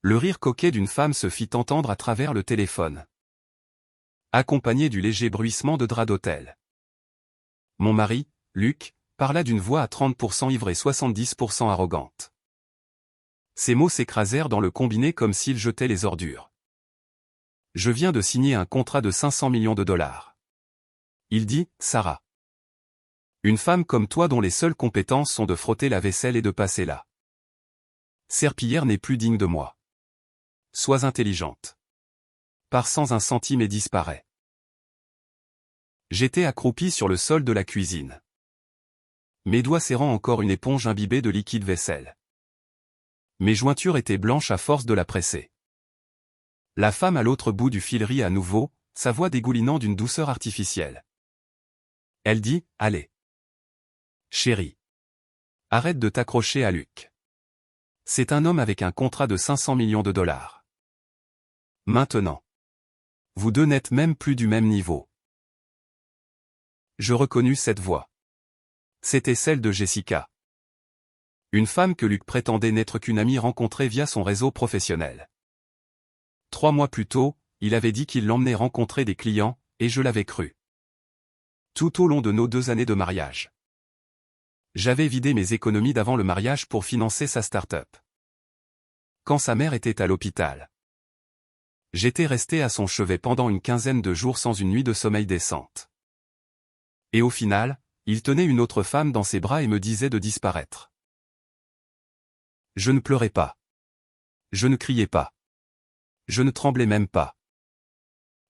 Le rire coquet d'une femme se fit entendre à travers le téléphone, accompagné du léger bruissement de draps d'hôtel. Mon mari, Luc, parla d'une voix à 30% ivre et 70% arrogante. Ces mots s'écrasèrent dans le combiné comme s'ils jetaient les ordures. Je viens de signer un contrat de 500 millions de dollars. Il dit, Sarah. Une femme comme toi dont les seules compétences sont de frotter la vaisselle et de passer la serpillière n'est plus digne de moi. Sois intelligente. Pars sans un centime et disparaît. J'étais accroupi sur le sol de la cuisine. Mes doigts serrant encore une éponge imbibée de liquide vaisselle. Mes jointures étaient blanches à force de la presser. La femme à l'autre bout du fil rit à nouveau, sa voix dégoulinant d'une douceur artificielle. Elle dit, allez. Chérie. Arrête de t'accrocher à Luc. C'est un homme avec un contrat de 500 millions de dollars. Maintenant. Vous deux n'êtes même plus du même niveau. Je reconnus cette voix. C'était celle de Jessica. Une femme que Luc prétendait n'être qu'une amie rencontrée via son réseau professionnel. 3 mois plus tôt, il avait dit qu'il l'emmenait rencontrer des clients, et je l'avais cru. Tout au long de nos 2 années de mariage. J'avais vidé mes économies d'avant le mariage pour financer sa start-up. Quand sa mère était à l'hôpital. J'étais resté à son chevet pendant une quinzaine de jours sans une nuit de sommeil décente. Et au final, il tenait une autre femme dans ses bras et me disait de disparaître. Je ne pleurais pas. Je ne criais pas. Je ne tremblais même pas.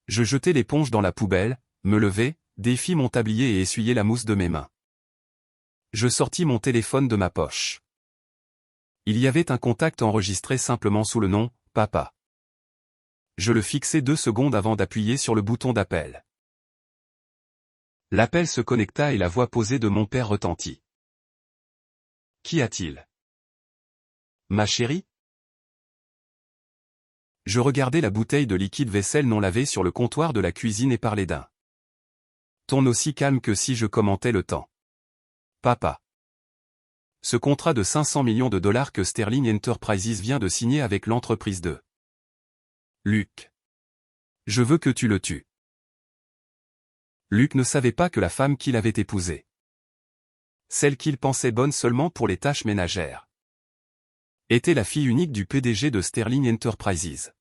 Je jetai l'éponge dans la poubelle, me levai, défis mon tablier et essuyai la mousse de mes mains. Je sortis mon téléphone de ma poche. Il y avait un contact enregistré simplement sous le nom « Papa ». Je le fixai 2 secondes avant d'appuyer sur le bouton d'appel. L'appel se connecta et la voix posée de mon père retentit. Qu'y a-t-il? Ma chérie? Je regardai la bouteille de liquide vaisselle non lavé sur le comptoir de la cuisine et parlais d'un ton aussi calme que si je commentais le temps. Papa. Ce contrat de 500 millions de dollars que Sterling Enterprises vient de signer avec l'entreprise de Luc. Je veux que tu le tues. Luc ne savait pas que la femme qu'il avait épousée, celle qu'il pensait bonne seulement pour les tâches ménagères, était la fille unique du PDG de Sterling Enterprises.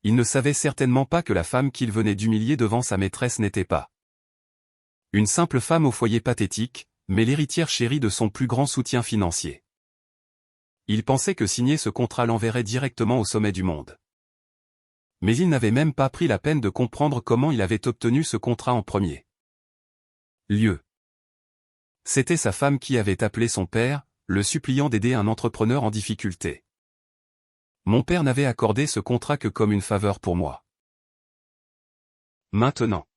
Il ne savait certainement pas que la femme qu'il venait d'humilier devant sa maîtresse n'était pas une simple femme au foyer pathétique, mais l'héritière chérie de son plus grand soutien financier. Il pensait que signer ce contrat l'enverrait directement au sommet du monde. Mais il n'avait même pas pris la peine de comprendre comment il avait obtenu ce contrat en premier lieu. C'était sa femme qui avait appelé son père, le suppliant d'aider un entrepreneur en difficulté. Mon père n'avait accordé ce contrat que comme une faveur pour moi. Maintenant,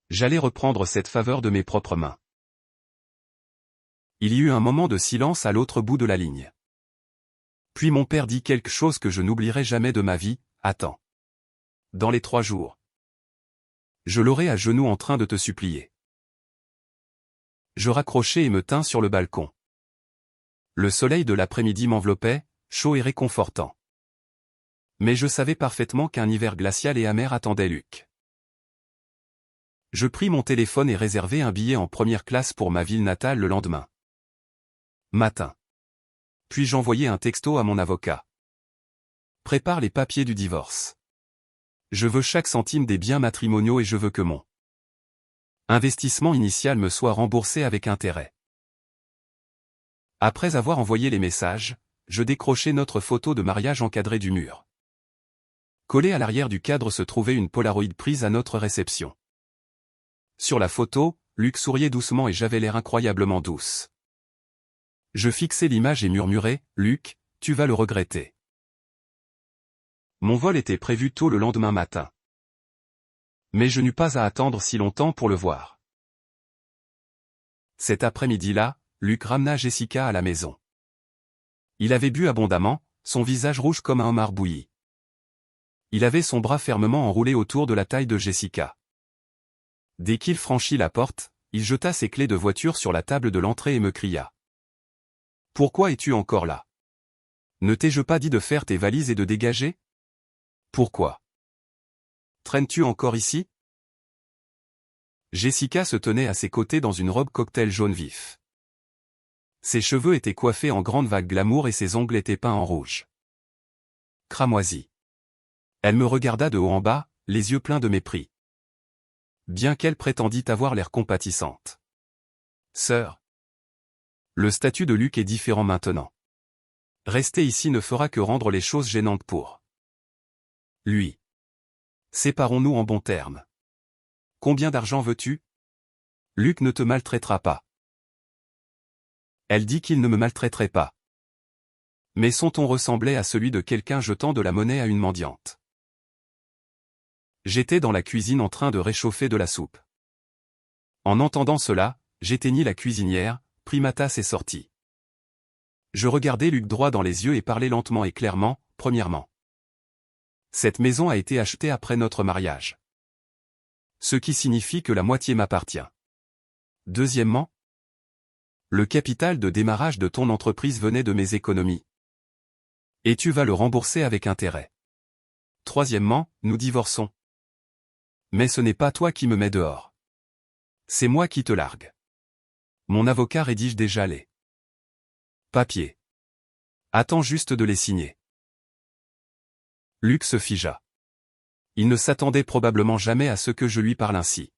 j'allais reprendre cette faveur de mes propres mains. Il y eut un moment de silence à l'autre bout de la ligne. Puis mon père dit quelque chose que je n'oublierai jamais de ma vie. Attends. Dans les 3 jours. Je l'aurai à genoux en train de te supplier. Je raccrochai et me tins sur le balcon. Le soleil de l'après-midi m'enveloppait, chaud et réconfortant. Mais je savais parfaitement qu'un hiver glacial et amer attendait Luc. Je pris mon téléphone et réservai un billet en première classe pour ma ville natale le lendemain matin. Puis j'envoyai un texto à mon avocat. Prépare les papiers du divorce. Je veux chaque centime des biens matrimoniaux et je veux que mon investissement initial me soit remboursé avec intérêt. Après avoir envoyé les messages, je décrochai notre photo de mariage encadrée du mur. Collée à l'arrière du cadre se trouvait une Polaroid prise à notre réception. Sur la photo, Luc souriait doucement et j'avais l'air incroyablement douce. Je fixai l'image et murmurai, « Luc, tu vas le regretter. » Mon vol était prévu tôt le lendemain matin. Mais je n'eus pas à attendre si longtemps pour le voir. Cet après-midi-là, Luc ramena Jessica à la maison. Il avait bu abondamment, son visage rouge comme un homard bouilli. Il avait son bras fermement enroulé autour de la taille de Jessica. Dès qu'il franchit la porte, il jeta ses clés de voiture sur la table de l'entrée et me cria. « Pourquoi es-tu encore là? Ne t'ai-je pas dit de faire tes valises et de dégager? Pourquoi? Traînes-tu encore ici? Jessica se tenait à ses côtés dans une robe cocktail jaune vif. Ses cheveux étaient coiffés en grande vague glamour et ses ongles étaient peints en rouge. Cramoisi. Elle me regarda de haut en bas, les yeux pleins de mépris. Bien qu'elle prétendît avoir l'air compatissante. Sœur. Le statut de Luc est différent maintenant. Rester ici ne fera que rendre les choses gênantes pour lui. Séparons-nous en bons termes. Combien d'argent veux-tu? Luc ne te maltraitera pas. Elle dit qu'il ne me maltraiterait pas. Mais son ton ressemblait à celui de quelqu'un jetant de la monnaie à une mendiante. J'étais dans la cuisine en train de réchauffer de la soupe. En entendant cela, j'éteignis la cuisinière, pris ma tasse et sortis. Je regardai Luc droit dans les yeux et parlais lentement et clairement. Premièrement, cette maison a été achetée après notre mariage. Ce qui signifie que la moitié m'appartient. Deuxièmement, le capital de démarrage de ton entreprise venait de mes économies. Et tu vas le rembourser avec intérêt. Troisièmement, nous divorçons. Mais ce n'est pas toi qui me mets dehors. C'est moi qui te largue. Mon avocat rédige déjà les papiers. Attends juste de les signer. Luc se figea. Il ne s'attendait probablement jamais à ce que je lui parle ainsi.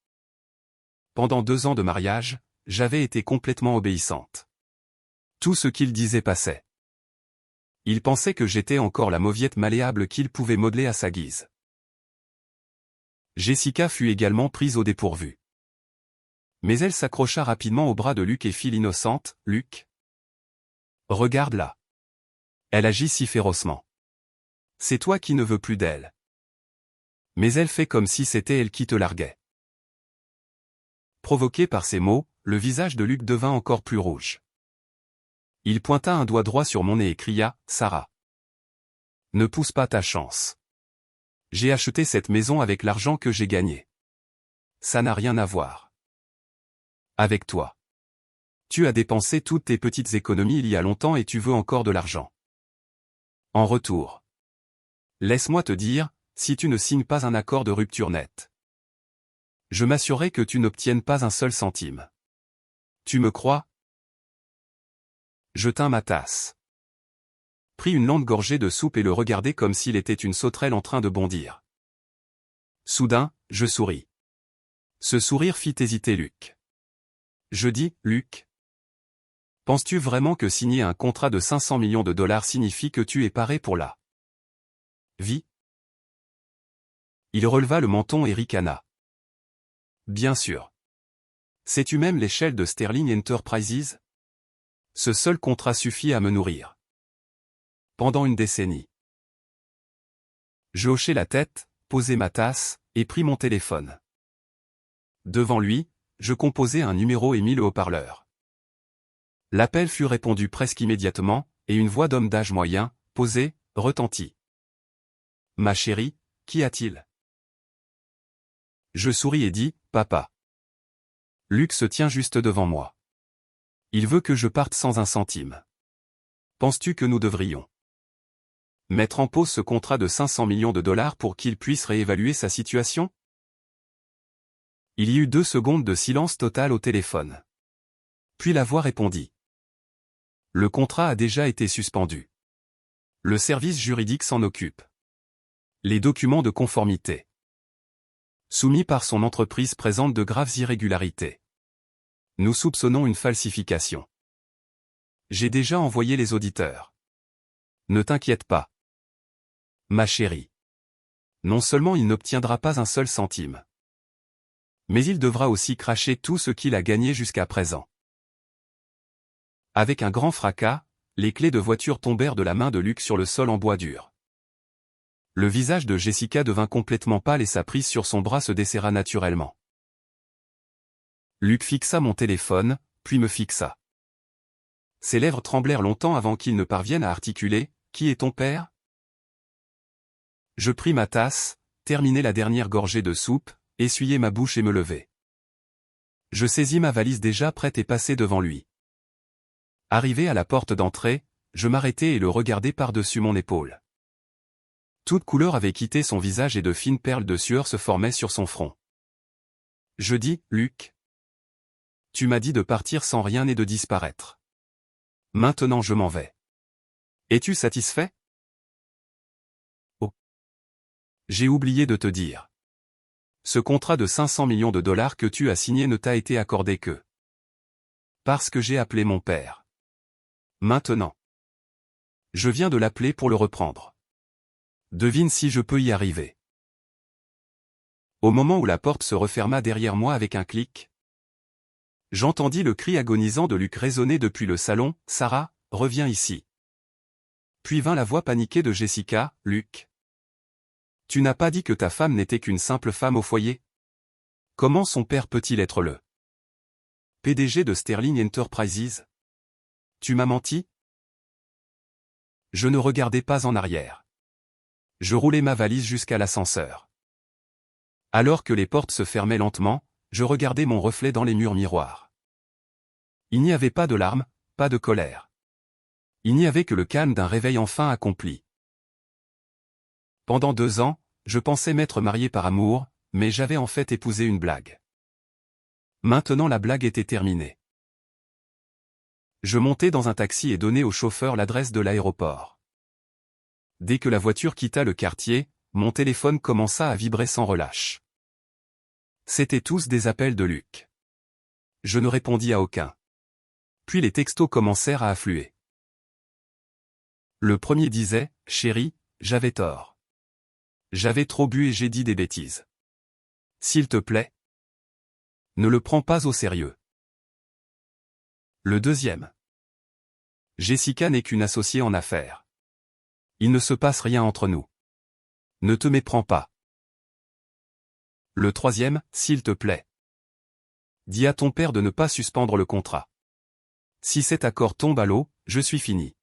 Pendant 2 ans de mariage, j'avais été complètement obéissante. Tout ce qu'il disait passait. Il pensait que j'étais encore la mauviette malléable qu'il pouvait modeler à sa guise. Jessica fut également prise au dépourvu. Mais elle s'accrocha rapidement au bras de Luc et fit l'innocente. Luc. Regarde-la. Elle agit si férocement. C'est toi qui ne veux plus d'elle. Mais elle fait comme si c'était elle qui te larguait. Provoqué par ces mots, le visage de Luc devint encore plus rouge. Il pointa un doigt droit sur mon nez et cria, « Sarah. Ne pousse pas ta chance. J'ai acheté cette maison avec l'argent que j'ai gagné. Ça n'a rien à voir avec toi. Tu as dépensé toutes tes petites économies il y a longtemps et tu veux encore de l'argent. En retour. Laisse-moi te dire, si tu ne signes pas un accord de rupture nette, je m'assurerai que tu n'obtiennes pas un seul centime. Tu me crois? » Je tins ma tasse. Pris une longue gorgée de soupe et le regardai comme s'il était une sauterelle en train de bondir. Soudain, je souris. Ce sourire fit hésiter Luc. Je dis, « Luc, penses-tu vraiment que signer un contrat de 500 millions de dollars signifie que tu es paré pour la vie? » Il releva le menton et ricana. Bien sûr. Sais-tu même l'échelle de Sterling Enterprises? Ce seul contrat suffit à me nourrir. Pendant une décennie. Je hochai la tête, posai ma tasse, et pris mon téléphone. Devant lui, je composai un numéro et mis le haut-parleur. L'appel fut répondu presque immédiatement, et une voix d'homme d'âge moyen, posée, retentit. « Ma chérie, qu'y a-t-il » Je souris et dis, « Papa. » Luc se tient juste devant moi. Il veut que je parte sans un centime. Penses-tu que nous devrions mettre en pause ce contrat de 500 millions de dollars pour qu'il puisse réévaluer sa situation? Il y eut 2 secondes de silence total au téléphone. Puis la voix répondit. Le contrat a déjà été suspendu. Le service juridique s'en occupe. Les documents de conformité soumis par son entreprise présentent de graves irrégularités. Nous soupçonnons une falsification. J'ai déjà envoyé les auditeurs. Ne t'inquiète pas. Ma chérie. Non seulement il n'obtiendra pas un seul centime, mais il devra aussi cracher tout ce qu'il a gagné jusqu'à présent. Avec un grand fracas, les clés de voiture tombèrent de la main de Luc sur le sol en bois dur. Le visage de Jessica devint complètement pâle et sa prise sur son bras se desserra naturellement. Luc fixa mon téléphone, puis me fixa. Ses lèvres tremblèrent longtemps avant qu'il ne parvienne à articuler « Qui est ton père ?» Je pris ma tasse, terminai la dernière gorgée de soupe, essuyai ma bouche et me levai. Je saisis ma valise déjà prête et passai devant lui. Arrivé à la porte d'entrée, je m'arrêtai et le regardai par-dessus mon épaule. Toute couleur avait quitté son visage et de fines perles de sueur se formaient sur son front. Je dis, Luc. Tu m'as dit de partir sans rien et de disparaître. Maintenant je m'en vais. Es-tu satisfait? Oh. J'ai oublié de te dire. Ce contrat de 500 millions de dollars que tu as signé ne t'a été accordé que parce que j'ai appelé mon père. Maintenant. Je viens de l'appeler pour le reprendre. Devine si je peux y arriver. Au moment où la porte se referma derrière moi avec un clic, j'entendis le cri agonisant de Luc résonner depuis le salon, « Sarah, reviens ici ». Puis vint la voix paniquée de Jessica, « Luc. Tu n'as pas dit que ta femme n'était qu'une simple femme au foyer? Comment son père peut-il être le PDG de Sterling Enterprises? Tu m'as menti? » Je ne regardais pas en arrière. Je roulais ma valise jusqu'à l'ascenseur. Alors que les portes se fermaient lentement, je regardais mon reflet dans les murs miroirs. Il n'y avait pas de larmes, pas de colère. Il n'y avait que le calme d'un réveil enfin accompli. Pendant 2 ans, je pensais m'être marié par amour, mais j'avais en fait épousé une blague. Maintenant la blague était terminée. Je montai dans un taxi et donnai au chauffeur l'adresse de l'aéroport. Dès que la voiture quitta le quartier, mon téléphone commença à vibrer sans relâche. C'étaient tous des appels de Luc. Je ne répondis à aucun. Puis les textos commencèrent à affluer. Le premier disait, « Chérie, j'avais tort. J'avais trop bu et j'ai dit des bêtises. S'il te plaît. Ne le prends pas au sérieux. » Le deuxième. « Jessica n'est qu'une associée en affaires. Il ne se passe rien entre nous. Ne te méprends pas. » Le troisième, « S'il te plaît. Dis à ton père de ne pas suspendre le contrat. Si cet accord tombe à l'eau, je suis fini. »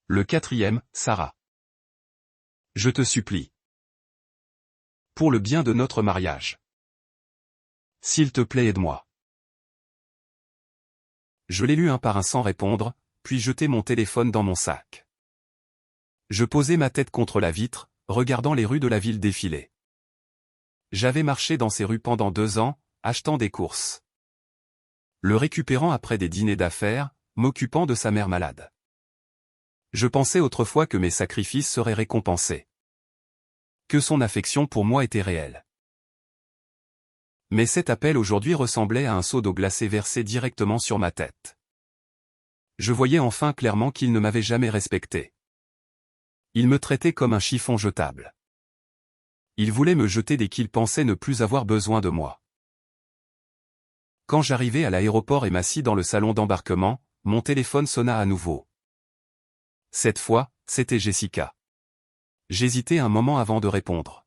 Le quatrième, « Sarah. Je te supplie. Pour le bien de notre mariage. S'il te plaît, aide-moi. » Je les lus un par un sans répondre, puis jetai mon téléphone dans mon sac. Je posai ma tête contre la vitre, regardant les rues de la ville défiler. J'avais marché dans ces rues pendant 2 ans, achetant des courses. Le récupérant après des dîners d'affaires, m'occupant de sa mère malade. Je pensais autrefois que mes sacrifices seraient récompensés. Que son affection pour moi était réelle. Mais cet appel aujourd'hui ressemblait à un seau d'eau glacée versé directement sur ma tête. Je voyais enfin clairement qu'il ne m'avait jamais respecté. Il me traitait comme un chiffon jetable. Il voulait me jeter dès qu'il pensait ne plus avoir besoin de moi. Quand j'arrivai à l'aéroport et m'assis dans le salon d'embarquement, mon téléphone sonna à nouveau. Cette fois, c'était Jessica. J'hésitai un moment avant de répondre.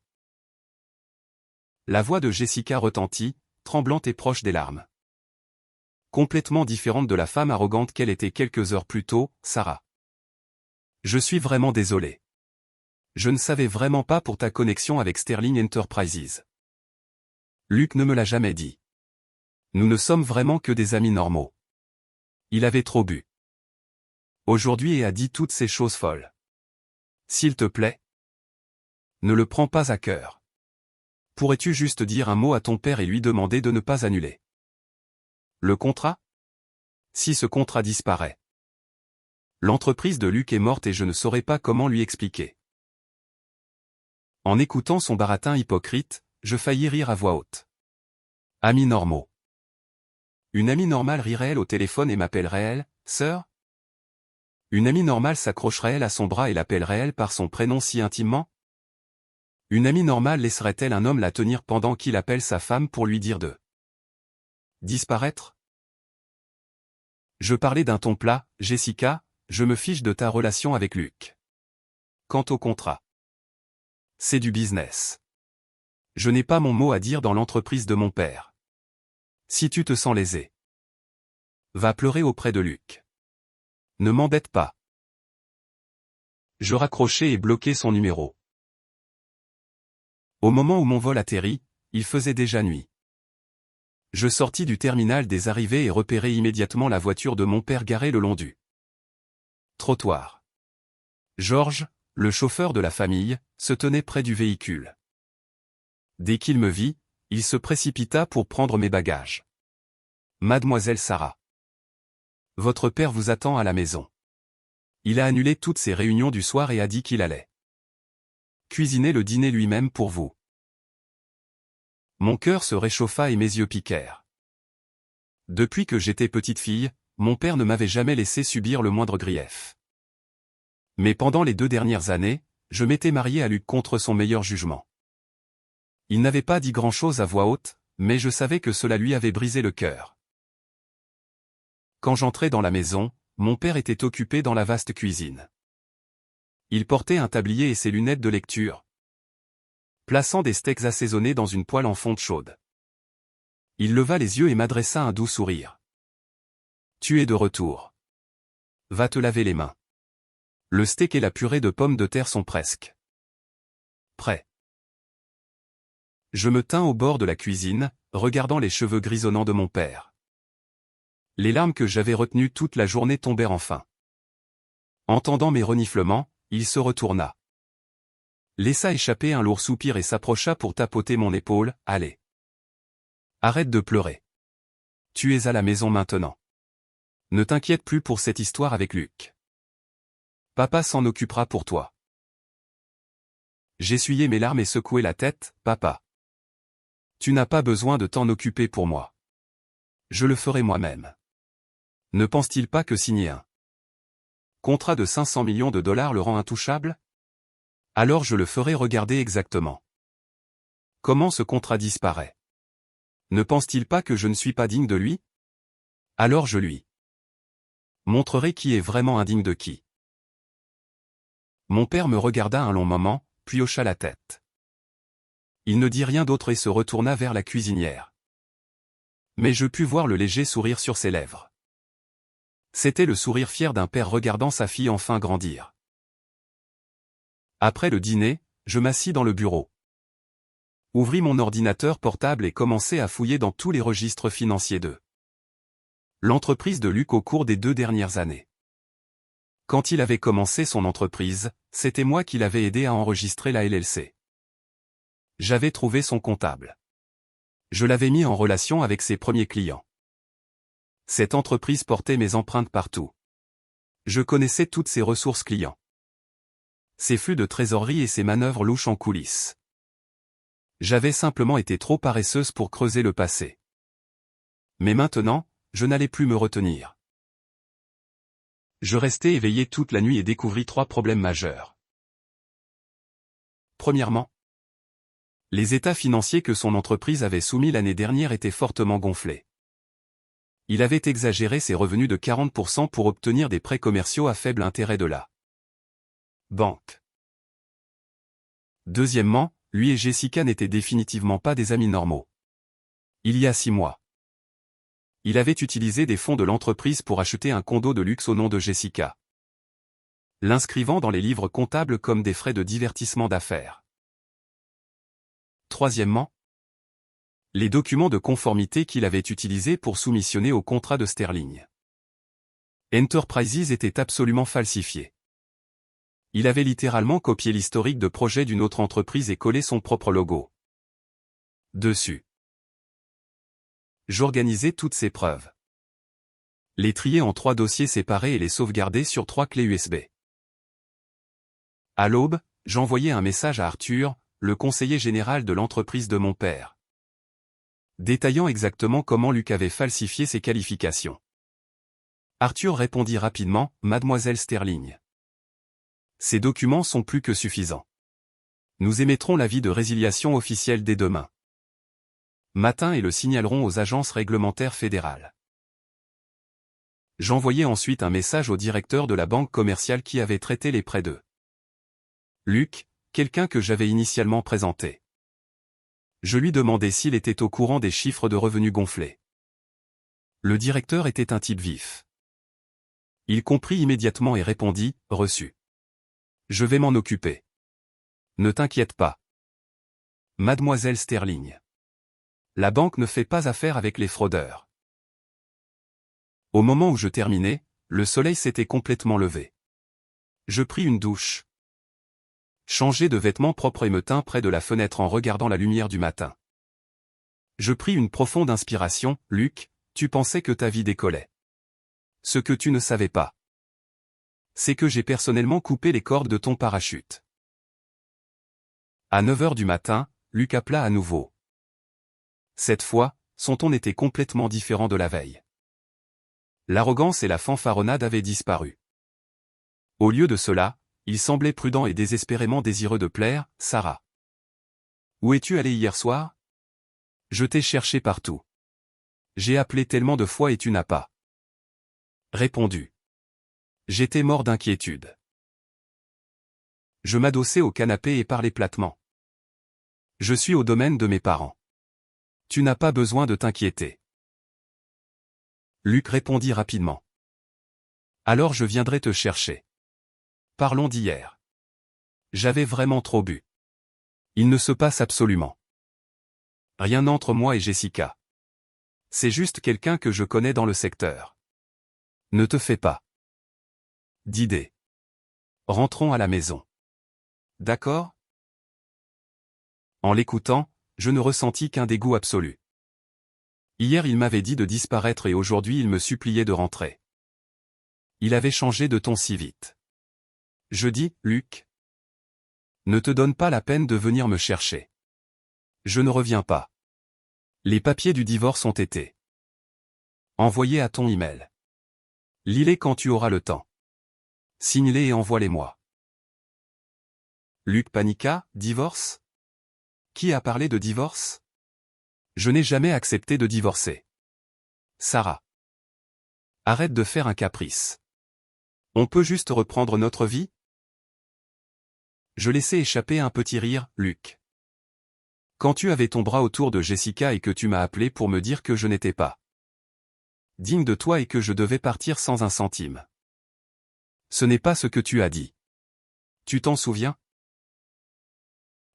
La voix de Jessica retentit, tremblante et proche des larmes. Complètement différente de la femme arrogante qu'elle était quelques heures plus tôt, « Sarah. Je suis vraiment désolé. Je ne savais vraiment pas pour ta connexion avec Sterling Enterprises. Luc ne me l'a jamais dit. Nous ne sommes vraiment que des amis normaux. Il avait trop bu. Aujourd'hui et a dit toutes ces choses folles. S'il te plaît. Ne le prends pas à cœur. Pourrais-tu juste dire un mot à ton père et lui demander de ne pas annuler le contrat? Si ce contrat disparaît. L'entreprise de Luc est morte et je ne saurais pas comment lui expliquer. En écoutant son baratin hypocrite, je faillis rire à voix haute. Amis normaux. Une amie normale rirait-elle au téléphone et m'appellerait-elle, sœur? Une amie normale s'accrocherait-elle à son bras et l'appellerait-elle par son prénom si intimement? Une amie normale laisserait-elle un homme la tenir pendant qu'il appelle sa femme pour lui dire de disparaître? Je parlais d'un ton plat, Jessica, je me fiche de ta relation avec Luc. Quant au contrat, c'est du business. Je n'ai pas mon mot à dire dans l'entreprise de mon père. Si tu te sens lésé, va pleurer auprès de Luc. Ne m'embête pas. Je raccrochai et bloquai son numéro. Au moment où mon vol atterrit, il faisait déjà nuit. Je sortis du terminal des arrivées et repérai immédiatement la voiture de mon père garée le long du Trottoir. Georges, le chauffeur de la famille, se tenait près du véhicule. Dès qu'il me vit, il se précipita pour prendre mes bagages. Mademoiselle Sarah. Votre père vous attend à la maison. Il a annulé toutes ses réunions du soir et a dit qu'il allait cuisiner le dîner lui-même pour vous. Mon cœur se réchauffa et mes yeux piquèrent. Depuis que j'étais petite fille, mon père ne m'avait jamais laissé subir le moindre grief. Mais pendant les 2 dernières années, je m'étais marié à Luc contre son meilleur jugement. Il n'avait pas dit grand-chose à voix haute, mais je savais que cela lui avait brisé le cœur. Quand j'entrai dans la maison, mon père était occupé dans la vaste cuisine. Il portait un tablier et ses lunettes de lecture, plaçant des steaks assaisonnés dans une poêle en fonte chaude. Il leva les yeux et m'adressa un doux sourire. « Tu es de retour. Va te laver les mains. Le steak et la purée de pommes de terre sont presque prêts. » Je me tins au bord de la cuisine, regardant les cheveux grisonnants de mon père. Les larmes que j'avais retenues toute la journée tombèrent enfin. Entendant mes reniflements, il se retourna, laissa échapper un lourd soupir et s'approcha pour tapoter mon épaule. « Allez. Arrête de pleurer. Tu es à la maison maintenant. Ne t'inquiète plus pour cette histoire avec Luc. Papa s'en occupera pour toi. » J'essuyai mes larmes et secouai la tête. « Papa. Tu n'as pas besoin de t'en occuper pour moi. Je le ferai moi-même. Ne pense-t-il pas que signer un contrat de 500 millions de dollars le rend intouchable? Alors je le ferai regarder exactement. Comment ce contrat disparaît? Ne pense-t-il pas que je ne suis pas digne de lui? Alors je lui montrerai qui est vraiment indigne de qui. » Mon père me regarda un long moment, puis hocha la tête. Il ne dit rien d'autre et se retourna vers la cuisinière. Mais je pus voir le léger sourire sur ses lèvres. C'était le sourire fier d'un père regardant sa fille enfin grandir. Après le dîner, je m'assis dans le bureau. Ouvris mon ordinateur portable et commençai à fouiller dans tous les registres financiers de l'entreprise de Luc au cours des 2 dernières années. Quand il avait commencé son entreprise, c'était moi qui l'avais aidé à enregistrer la LLC. J'avais trouvé son comptable. Je l'avais mis en relation avec ses premiers clients. Cette entreprise portait mes empreintes partout. Je connaissais toutes ses ressources clients, ses flux de trésorerie et ses manœuvres louches en coulisses. J'avais simplement été trop paresseuse pour creuser le passé. Mais maintenant, je n'allais plus me retenir. Je restai éveillé toute la nuit et découvris 3 problèmes majeurs. Premièrement, les états financiers que son entreprise avait soumis l'année dernière étaient fortement gonflés. Il avait exagéré ses revenus de 40% pour obtenir des prêts commerciaux à faible intérêt de la banque. Deuxièmement, lui et Jessica n'étaient définitivement pas des amis normaux. Il y a 6 mois, il avait utilisé des fonds de l'entreprise pour acheter un condo de luxe au nom de Jessica, l'inscrivant dans les livres comptables comme des frais de divertissement d'affaires. Troisièmement, les documents de conformité qu'il avait utilisés pour soumissionner au contrat de Sterling Enterprises étaient absolument falsifiés. Il avait littéralement copié l'historique de projet d'une autre entreprise et collé son propre logo dessus. J'organisai toutes ces preuves, les triai en 3 dossiers séparés et les sauvegardai sur 3 clés USB. À l'aube, j'envoyai un message à Arthur, le conseiller général de l'entreprise de mon père, détaillant exactement comment Luc avait falsifié ses qualifications. Arthur répondit rapidement, « Mademoiselle Sterling. Ces documents sont plus que suffisants. Nous émettrons l'avis de résiliation officielle dès demain matin et le signalerons aux agences réglementaires fédérales. » J'envoyai ensuite un message au directeur de la banque commerciale qui avait traité les prêts de Luc, quelqu'un que j'avais initialement présenté. Je lui demandai s'il était au courant des chiffres de revenus gonflés. Le directeur était un type vif. Il comprit immédiatement et répondit, « Reçu. Je vais m'en occuper. Ne t'inquiète pas. Mademoiselle Sterling. La banque ne fait pas affaire avec les fraudeurs. » Au moment où je terminais, le soleil s'était complètement levé. Je pris une douche. Changé de vêtements propres et me tins près de la fenêtre en regardant la lumière du matin. Je pris une profonde inspiration. Luc, tu pensais que ta vie décollait. Ce que tu ne savais pas, c'est que j'ai personnellement coupé les cordes de ton parachute. À 9 heures du matin, Luc appela à nouveau. Cette fois, son ton était complètement différent de la veille. L'arrogance et la fanfaronnade avaient disparu. Au lieu de cela, il semblait prudent et désespérément désireux de plaire. Sarah. Où es-tu allé hier soir? Je t'ai cherché partout. J'ai appelé tellement de fois et tu n'as pas répondu. J'étais mort d'inquiétude. Je m'adossai au canapé et parlais platement. Je suis au domaine de mes parents. Tu n'as pas besoin de t'inquiéter. Luc répondit rapidement. Alors je viendrai te chercher. Parlons d'hier. J'avais vraiment trop bu. Il ne se passe absolument rien entre moi et Jessica. C'est juste quelqu'un que je connais dans le secteur. Ne te fais pas d'idées. Rentrons à la maison. D'accord? En l'écoutant, je ne ressentis qu'un dégoût absolu. Hier il m'avait dit de disparaître et aujourd'hui il me suppliait de rentrer. Il avait changé de ton si vite. Je dis, Luc, ne te donne pas la peine de venir me chercher. Je ne reviens pas. Les papiers du divorce ont été envoyés à ton email. Lis-les quand tu auras le temps. Signe-les et envoie-les-moi. Luc paniqua, divorce? Qui a parlé de divorce? Je n'ai jamais accepté de divorcer. Sarah. Arrête de faire un caprice. On peut juste reprendre notre vie? Je laissai échapper un petit rire, Luc. Quand tu avais ton bras autour de Jessica et que tu m'as appelé pour me dire que je n'étais pas digne de toi et que je devais partir sans un centime. Ce n'est pas ce que tu as dit. Tu t'en souviens?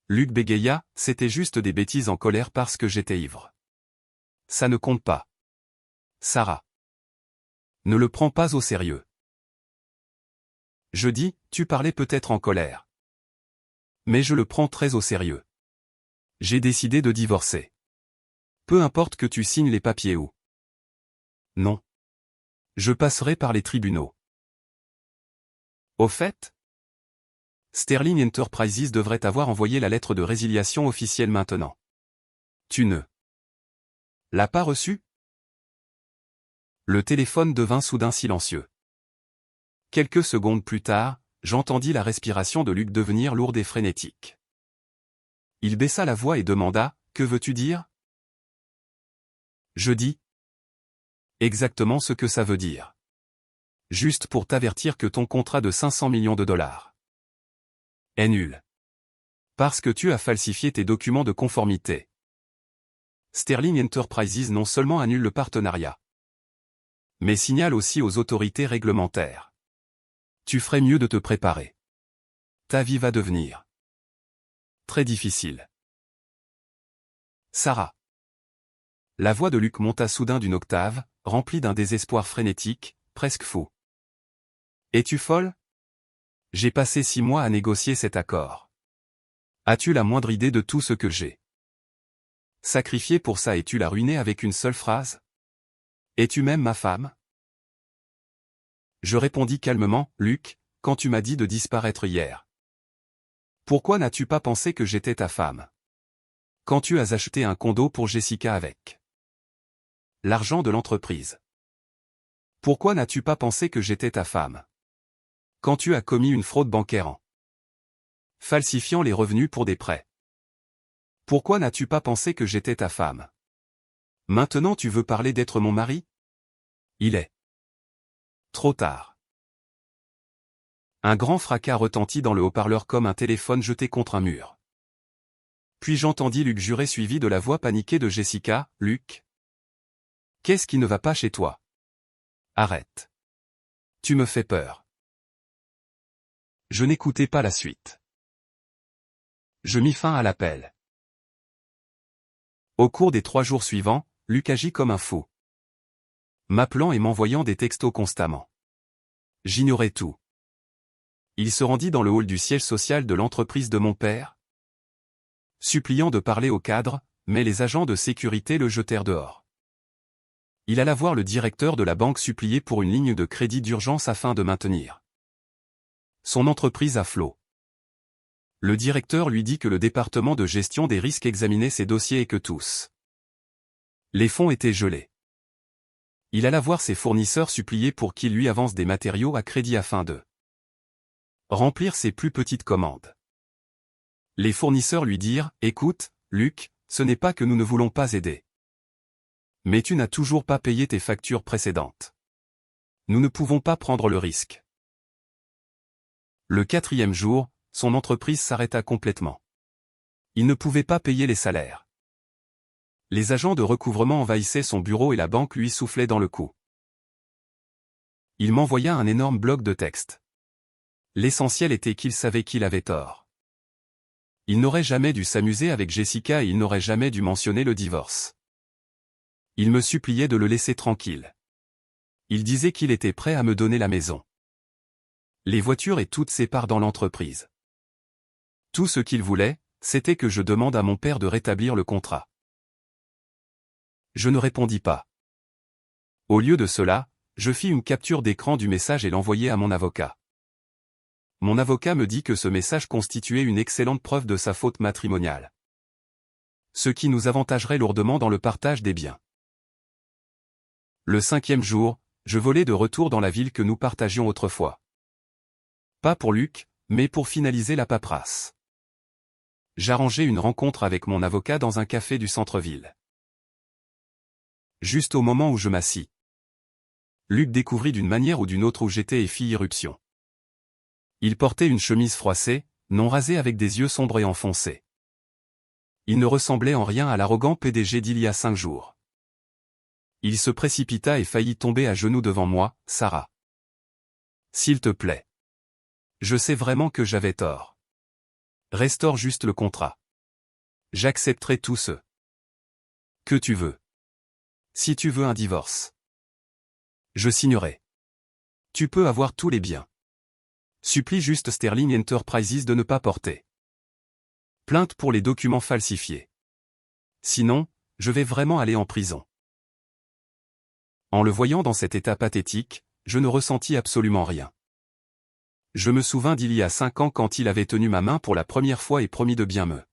Luc bégaya, c'était juste des bêtises en colère parce que j'étais ivre. Ça ne compte pas. Sarah. Ne le prends pas au sérieux. Je dis, tu parlais peut-être en colère. Mais je le prends très au sérieux. J'ai décidé de divorcer. Peu importe que tu signes les papiers ou non. Je passerai par les tribunaux. Au fait, Sterling Enterprises devrait avoir envoyé la lettre de résiliation officielle maintenant. Tu ne l'as pas reçue? Le téléphone devint soudain silencieux. Quelques secondes plus tard, j'entendis la respiration de Luc devenir lourde et frénétique. Il baissa la voix et demanda, « Que veux-tu dire ?» Je dis exactement ce que ça veut dire. Juste pour t'avertir que ton contrat de 500 millions de dollars est nul. Parce que tu as falsifié tes documents de conformité. Sterling Enterprises non seulement annule le partenariat, mais signale aussi aux autorités réglementaires. Tu ferais mieux de te préparer. Ta vie va devenir très difficile. Sarah. La voix de Luc monta soudain d'une octave, remplie d'un désespoir frénétique, presque fou. Es-tu folle? J'ai passé 6 mois à négocier cet accord. As-tu la moindre idée de tout ce que j'ai sacrifié pour ça et tu l'as ruiné avec une seule phrase? Es-tu même ma femme? Je répondis calmement, Luc, quand tu m'as dit de disparaître hier. Pourquoi n'as-tu pas pensé que j'étais ta femme? Quand tu as acheté un condo pour Jessica avec l'argent de l'entreprise. Pourquoi n'as-tu pas pensé que j'étais ta femme? Quand tu as commis une fraude bancaire en falsifiant les revenus pour des prêts. Pourquoi n'as-tu pas pensé que j'étais ta femme? Maintenant tu veux parler d'être mon mari? Il est trop tard. Un grand fracas retentit dans le haut-parleur comme un téléphone jeté contre un mur. Puis j'entendis Luc jurer suivi de la voix paniquée de Jessica, « Luc, qu'est-ce qui ne va pas chez toi? Arrête. Tu me fais peur. » Je n'écoutais pas la suite. Je mis fin à l'appel. Au cours des 3 jours suivants, Luc agit comme un fou, m'appelant et m'envoyant des textos constamment. J'ignorais tout. Il se rendit dans le hall du siège social de l'entreprise de mon père, suppliant de parler au cadre, mais les agents de sécurité le jetèrent dehors. Il alla voir le directeur de la banque supplier pour une ligne de crédit d'urgence afin de maintenir son entreprise à flot. Le directeur lui dit que le département de gestion des risques examinait ses dossiers et que tous les fonds étaient gelés. Il alla voir ses fournisseurs supplier pour qu'ils lui avancent des matériaux à crédit afin de remplir ses plus petites commandes. Les fournisseurs lui dirent « Écoute, Luc, ce n'est pas que nous ne voulons pas aider. Mais tu n'as toujours pas payé tes factures précédentes. Nous ne pouvons pas prendre le risque. » Le 4e jour, son entreprise s'arrêta complètement. Il ne pouvait pas payer les salaires. Les agents de recouvrement envahissaient son bureau et la banque lui soufflait dans le cou. Il m'envoya un énorme bloc de texte. L'essentiel était qu'il savait qu'il avait tort. Il n'aurait jamais dû s'amuser avec Jessica et il n'aurait jamais dû mentionner le divorce. Il me suppliait de le laisser tranquille. Il disait qu'il était prêt à me donner la maison, les voitures et toutes ses parts dans l'entreprise. Tout ce qu'il voulait, c'était que je demande à mon père de rétablir le contrat. Je ne répondis pas. Au lieu de cela, je fis une capture d'écran du message et l'envoyai à mon avocat. Mon avocat me dit que ce message constituait une excellente preuve de sa faute matrimoniale, ce qui nous avantagerait lourdement dans le partage des biens. Le 5e jour, je volai de retour dans la ville que nous partagions autrefois. Pas pour Luc, mais pour finaliser la paperasse. J'arrangeai une rencontre avec mon avocat dans un café du centre-ville. Juste au moment où je m'assis, Luc découvrit d'une manière ou d'une autre où j'étais et fit irruption. Il portait une chemise froissée, non rasée avec des yeux sombres et enfoncés. Il ne ressemblait en rien à l'arrogant PDG d'il y a 5 jours. Il se précipita et faillit tomber à genoux devant moi, « Sarah. S'il te plaît. Je sais vraiment que j'avais tort. Restaure juste le contrat. J'accepterai tout ce que tu veux. Si tu veux un divorce, je signerai. Tu peux avoir tous les biens. Supplie juste Sterling Enterprises de ne pas porter plainte pour les documents falsifiés. Sinon, je vais vraiment aller en prison. » En le voyant dans cet état pathétique, je ne ressentis absolument rien. Je me souvins d'il y a 5 ans quand il avait tenu ma main pour la première fois et promis de bien me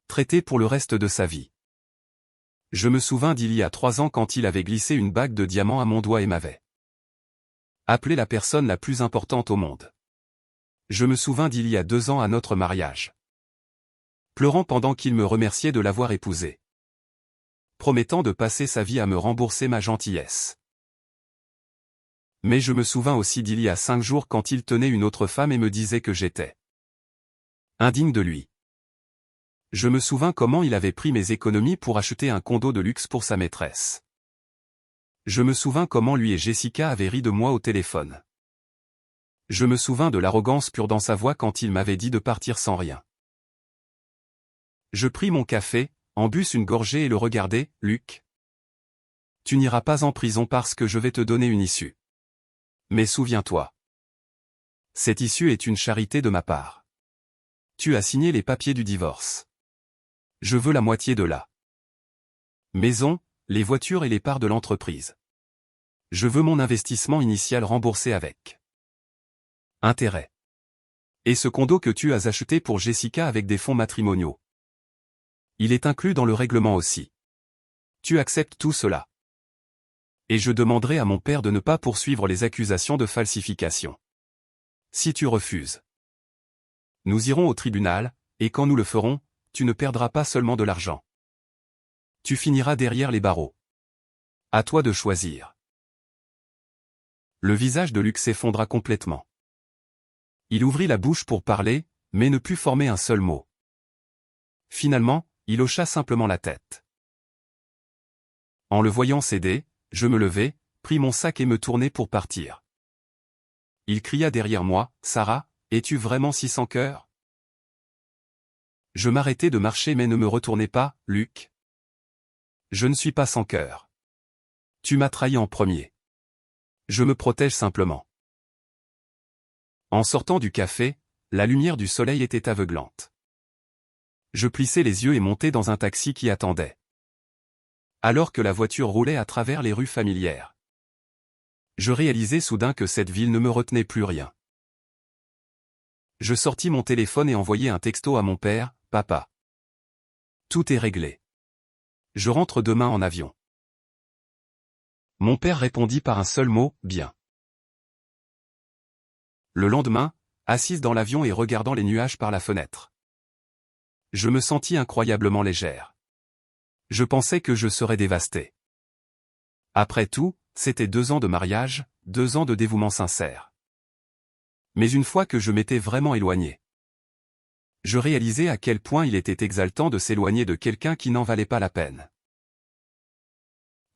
traiter pour le reste de sa vie. Je me souvins d'il y a 3 ans quand il avait glissé une bague de diamant à mon doigt et m'avait appelé la personne la plus importante au monde. Je me souvins d'il y a 2 ans à notre mariage, pleurant pendant qu'il me remerciait de l'avoir épousé, promettant de passer sa vie à me rembourser ma gentillesse. Mais je me souvins aussi d'il y a 5 jours quand il tenait une autre femme et me disait que j'étais indigne de lui. Je me souvins comment il avait pris mes économies pour acheter un condo de luxe pour sa maîtresse. Je me souvins comment lui et Jessica avaient ri de moi au téléphone. Je me souvins de l'arrogance pure dans sa voix quand il m'avait dit de partir sans rien. Je pris mon café, en bus une gorgée et le regardai, « Luc. Tu n'iras pas en prison parce que je vais te donner une issue. Mais souviens-toi. Cette issue est une charité de ma part. Tu as signé les papiers du divorce. Je veux la moitié de la maison, les voitures et les parts de l'entreprise. Je veux mon investissement initial remboursé avec intérêt. Et ce condo que tu as acheté pour Jessica avec des fonds matrimoniaux. Il est inclus dans le règlement aussi. Tu acceptes tout cela. Et je demanderai à mon père de ne pas poursuivre les accusations de falsification. Si tu refuses, nous irons au tribunal, et quand nous le ferons, tu ne perdras pas seulement de l'argent. Tu finiras derrière les barreaux. À toi de choisir. » Le visage de Luc s'effondra complètement. Il ouvrit la bouche pour parler, mais ne put former un seul mot. Finalement, il hocha simplement la tête. En le voyant céder, je me levai, pris mon sac et me tournai pour partir. Il cria derrière moi, « Sarah, es-tu vraiment si sans cœur ?» Je m'arrêtai de marcher mais ne me retournai pas, « Luc. Je ne suis pas sans cœur. Tu m'as trahi en premier. Je me protège simplement. » En sortant du café, la lumière du soleil était aveuglante. Je plissai les yeux et montai dans un taxi qui attendait. Alors que la voiture roulait à travers les rues familières, je réalisai soudain que cette ville ne me retenait plus rien. Je sortis mon téléphone et envoyai un texto à mon père, « Papa. Tout est réglé. Je rentre demain en avion. » Mon père répondit par un seul mot, « Bien. » Le lendemain, assise dans l'avion et regardant les nuages par la fenêtre, je me sentis incroyablement légère. Je pensais que je serais dévastée. Après tout, c'était 2 ans de mariage, 2 ans de dévouement sincère. Mais une fois que je m'étais vraiment éloigné, je réalisais à quel point il était exaltant de s'éloigner de quelqu'un qui n'en valait pas la peine.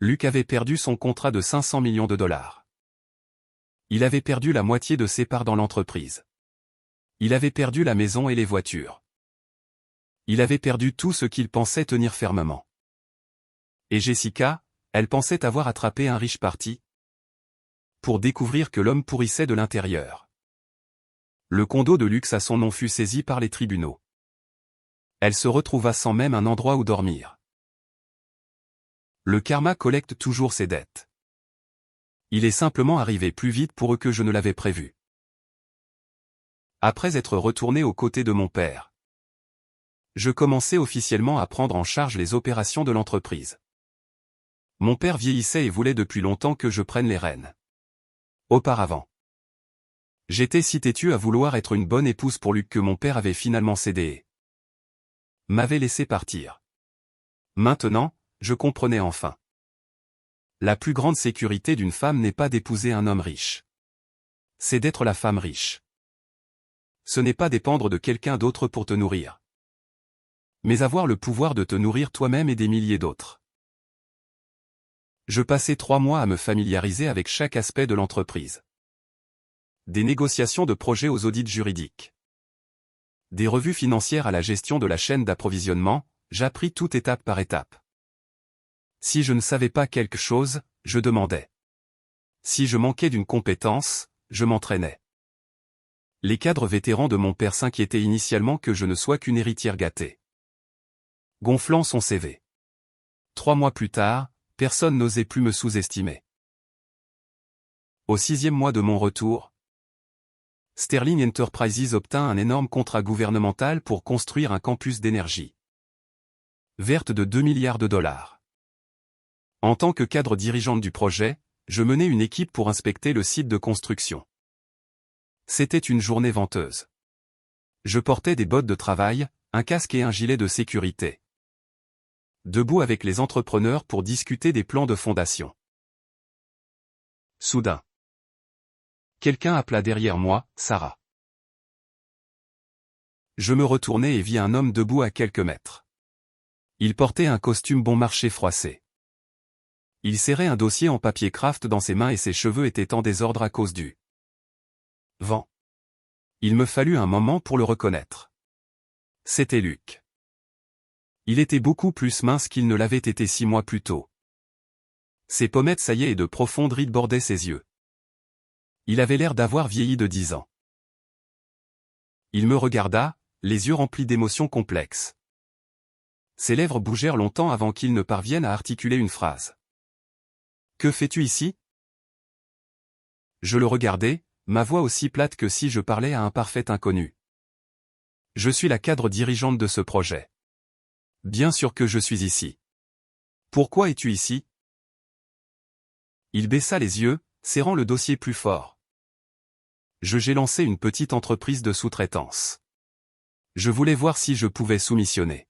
Luc avait perdu son contrat de 500 millions de dollars. Il avait perdu la moitié de ses parts dans l'entreprise. Il avait perdu la maison et les voitures. Il avait perdu tout ce qu'il pensait tenir fermement. Et Jessica, elle pensait avoir attrapé un riche parti pour découvrir que l'homme pourrissait de l'intérieur. Le condo de luxe à son nom fut saisi par les tribunaux. Elle se retrouva sans même un endroit où dormir. Le karma collecte toujours ses dettes. Il est simplement arrivé plus vite pour eux que je ne l'avais prévu. Après être retourné aux côtés de mon père, je commençais officiellement à prendre en charge les opérations de l'entreprise. Mon père vieillissait et voulait depuis longtemps que je prenne les rênes. Auparavant, j'étais si têtu à vouloir être une bonne épouse pour Luc que mon père avait finalement cédé et m'avait laissé partir. Maintenant, je comprenais enfin. La plus grande sécurité d'une femme n'est pas d'épouser un homme riche. C'est d'être la femme riche. Ce n'est pas dépendre de quelqu'un d'autre pour te nourrir, mais avoir le pouvoir de te nourrir toi-même et des milliers d'autres. Je passais 3 mois à me familiariser avec chaque aspect de l'entreprise. Des négociations de projets aux audits juridiques. Des revues financières à la gestion de la chaîne d'approvisionnement, j'appris tout étape par étape. Si je ne savais pas quelque chose, je demandais. Si je manquais d'une compétence, je m'entraînais. Les cadres vétérans de mon père s'inquiétaient initialement que je ne sois qu'une héritière gâtée. Gonflant son CV. 3 mois plus tard, personne n'osait plus me sous-estimer. Au 6e mois de mon retour, Sterling Enterprises obtint un énorme contrat gouvernemental pour construire un campus d'énergie verte de 2 milliards de dollars. En tant que cadre dirigeante du projet, je menais une équipe pour inspecter le site de construction. C'était une journée venteuse. Je portais des bottes de travail, un casque et un gilet de sécurité. Debout avec les entrepreneurs pour discuter des plans de fondation. Soudain, quelqu'un appela derrière moi, « Sarah ». Je me retournai et vis un homme debout à quelques mètres. Il portait un costume bon marché froissé. Il serrait un dossier en papier craft dans ses mains et ses cheveux étaient en désordre à cause du vent. Il me fallut un moment pour le reconnaître. C'était Luc. Il était beaucoup plus mince qu'il ne l'avait été 6 mois plus tôt. Ses pommettes saillaient et de profondes rides bordaient ses yeux. Il avait l'air d'avoir vieilli de 10 ans. Il me regarda, les yeux remplis d'émotions complexes. Ses lèvres bougèrent longtemps avant qu'il ne parvienne à articuler une phrase. « Que fais-tu ici » Je le regardai, ma voix aussi plate que si je parlais à un parfait inconnu. « Je suis la cadre dirigeante de ce projet. Bien sûr que je suis ici. Pourquoi es-tu ici » Il baissa les yeux, serrant le dossier plus fort. J'ai lancé une petite entreprise de sous-traitance. Je voulais voir si je pouvais soumissionner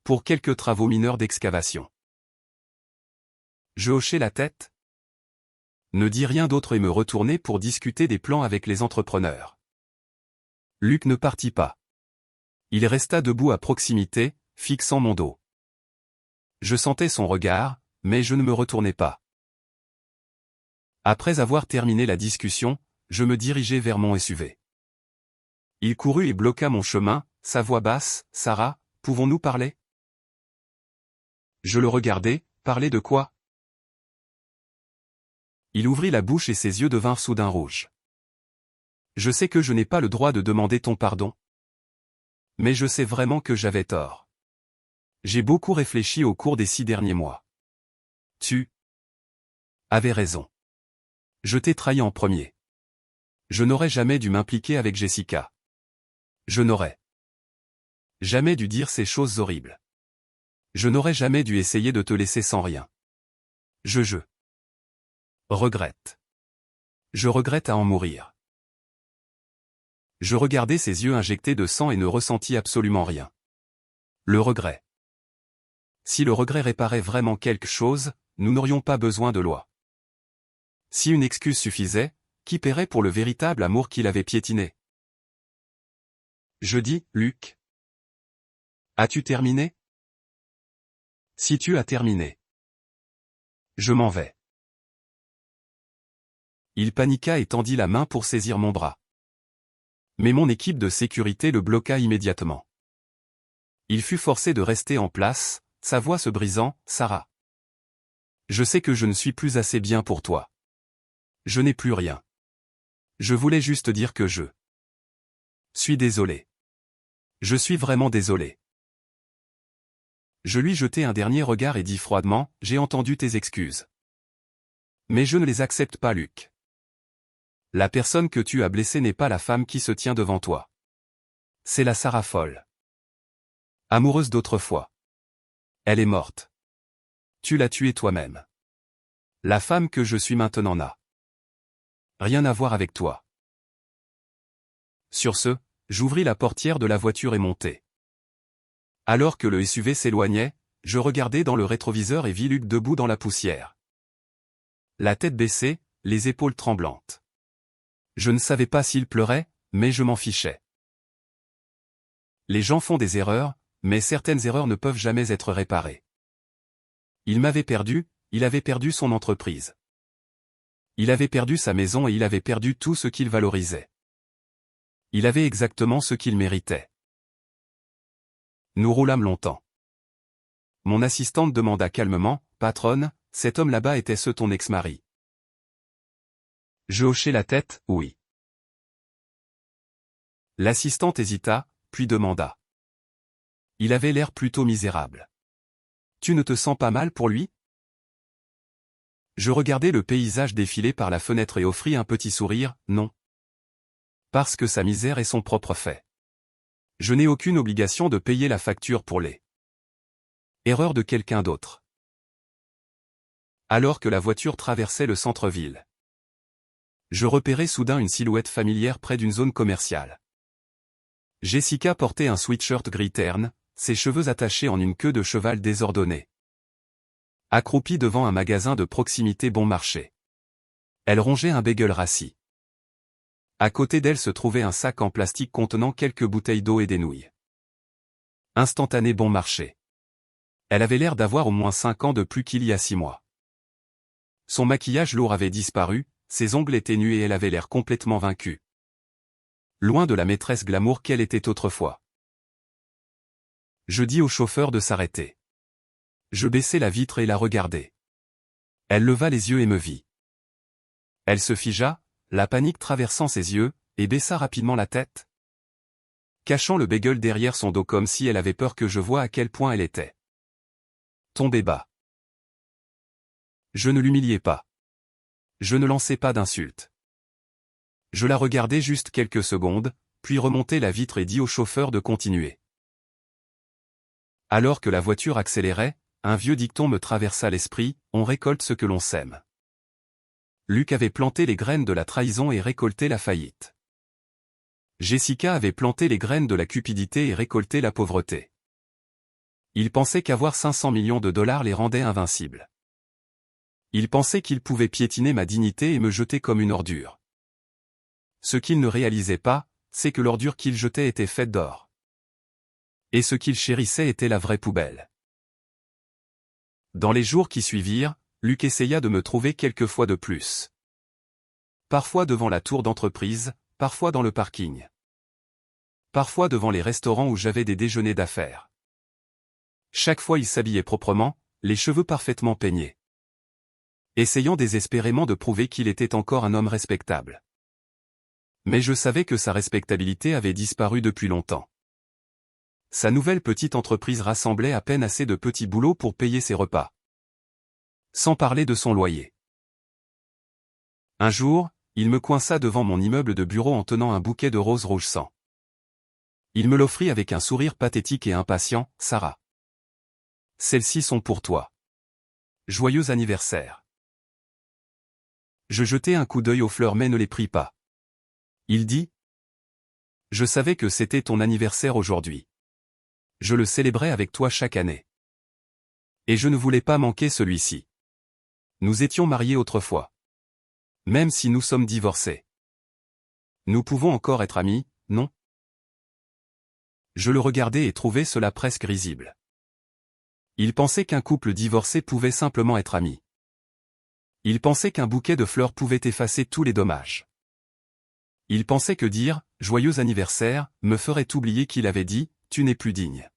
pour quelques travaux mineurs d'excavation. Je hochai la tête. Ne dis rien d'autre et me retournai pour discuter des plans avec les entrepreneurs. Luc ne partit pas. Il resta debout à proximité, fixant mon dos. Je sentais son regard, mais je ne me retournai pas. Après avoir terminé la discussion, je me dirigeai vers mon SUV. Il courut et bloqua mon chemin, sa voix basse, « Sarah, pouvons-nous parler ?» Je le regardai, « Parler de quoi ?» Il ouvrit la bouche et ses yeux devinrent soudain rouges. Je sais que je n'ai pas le droit de demander ton pardon. Mais je sais vraiment que j'avais tort. J'ai beaucoup réfléchi au cours des 6 derniers mois. Tu avais raison. Je t'ai trahi en premier. Je n'aurais jamais dû m'impliquer avec Jessica. Je n'aurais jamais dû dire ces choses horribles. Je n'aurais jamais dû essayer de te laisser sans rien. Je regrette. Je regrette à en mourir. Je regardais ses yeux injectés de sang et ne ressentis absolument rien. Le regret. Si le regret réparait vraiment quelque chose, nous n'aurions pas besoin de loi. Si une excuse suffisait, qui paierait pour le véritable amour qu'il avait piétiné? Je dis, Luc. As-tu terminé? Si tu as terminé. Je m'en vais. Il paniqua et tendit la main pour saisir mon bras. Mais mon équipe de sécurité le bloqua immédiatement. Il fut forcé de rester en place, sa voix se brisant, Sarah. Je sais que je ne suis plus assez bien pour toi. Je n'ai plus rien. Je voulais juste dire que je suis désolé. Je suis vraiment désolé. Je lui jetai un dernier regard et dis froidement, j'ai entendu tes excuses. Mais je ne les accepte pas, Luc. La personne que tu as blessée n'est pas la femme qui se tient devant toi. C'est la Sarah folle. Amoureuse d'autrefois. Elle est morte. Tu l'as tuée toi-même. La femme que je suis maintenant n'a rien à voir avec toi. Sur ce, j'ouvris la portière de la voiture et montai. Alors que le SUV s'éloignait, je regardai dans le rétroviseur et vis Luc debout dans la poussière. La tête baissée, les épaules tremblantes. Je ne savais pas s'il pleurait, mais je m'en fichais. Les gens font des erreurs, mais certaines erreurs ne peuvent jamais être réparées. Il m'avait perdu, il avait perdu son entreprise. Il avait perdu sa maison et il avait perdu tout ce qu'il valorisait. Il avait exactement ce qu'il méritait. Nous roulâmes longtemps. Mon assistante demanda calmement, « Patronne, cet homme là-bas était-ce ton ex-mari ?» Je hochai la tête, « Oui. » L'assistante hésita, puis demanda. « Il avait l'air plutôt misérable. Tu ne te sens pas mal pour lui ?» Je regardai le paysage défiler par la fenêtre et offris un petit sourire, « Non. Parce que sa misère est son propre fait. Je n'ai aucune obligation de payer la facture pour les erreurs de quelqu'un d'autre. » Alors que la voiture traversait le centre-ville, je repérai soudain une silhouette familière près d'une zone commerciale. Jessica portait un sweatshirt gris terne, ses cheveux attachés en une queue de cheval désordonnée. Accroupie devant un magasin de proximité bon marché. Elle rongeait un bagel rassis. À côté d'elle se trouvait un sac en plastique contenant quelques bouteilles d'eau et des nouilles. Instantané bon marché. Elle avait l'air d'avoir au moins 5 ans de plus qu'il y a 6 mois. Son maquillage lourd avait disparu, ses ongles étaient nus et elle avait l'air complètement vaincue. Loin de la maîtresse glamour qu'elle était autrefois. Je dis au chauffeur de s'arrêter. Je baissai la vitre et la regardai. Elle leva les yeux et me vit. Elle se figea, la panique traversant ses yeux, et baissa rapidement la tête, cachant le bagel derrière son dos comme si elle avait peur que je voie à quel point elle était tombée bas. Je ne l'humiliais pas. Je ne lançais pas d'insultes. Je la regardai juste quelques secondes, puis remontai la vitre et dis au chauffeur de continuer. Alors que la voiture accélérait, un vieux dicton me traversa l'esprit, on récolte ce que l'on sème. Luc avait planté les graines de la trahison et récolté la faillite. Jessica avait planté les graines de la cupidité et récolté la pauvreté. Il pensait qu'avoir 500 millions de dollars les rendait invincibles. Il pensait qu'il pouvait piétiner ma dignité et me jeter comme une ordure. Ce qu'il ne réalisait pas, c'est que l'ordure qu'il jetait était faite d'or. Et ce qu'il chérissait était la vraie poubelle. Dans les jours qui suivirent, Luc essaya de me trouver quelques fois de plus. Parfois devant la tour d'entreprise, parfois dans le parking. Parfois devant les restaurants où j'avais des déjeuners d'affaires. Chaque fois il s'habillait proprement, les cheveux parfaitement peignés. Essayant désespérément de prouver qu'il était encore un homme respectable. Mais je savais que sa respectabilité avait disparu depuis longtemps. Sa nouvelle petite entreprise rassemblait à peine assez de petits boulots pour payer ses repas. Sans parler de son loyer. Un jour, il me coinça devant mon immeuble de bureau en tenant un bouquet de roses rouge sang. Il me l'offrit avec un sourire pathétique et impatient, « Sarah. Celles-ci sont pour toi. Joyeux anniversaire. » Je jetai un coup d'œil aux fleurs mais ne les pris pas. Il dit, « Je savais que c'était ton anniversaire aujourd'hui. Je le célébrais avec toi chaque année. Et je ne voulais pas manquer celui-ci. Nous étions mariés autrefois. Même si nous sommes divorcés. Nous pouvons encore être amis, non ?» Je le regardais et trouvais cela presque risible. Il pensait qu'un couple divorcé pouvait simplement être amis. Il pensait qu'un bouquet de fleurs pouvait effacer tous les dommages. Il pensait que dire « Joyeux anniversaire » me ferait oublier qu'il avait dit « Tu n'es plus digne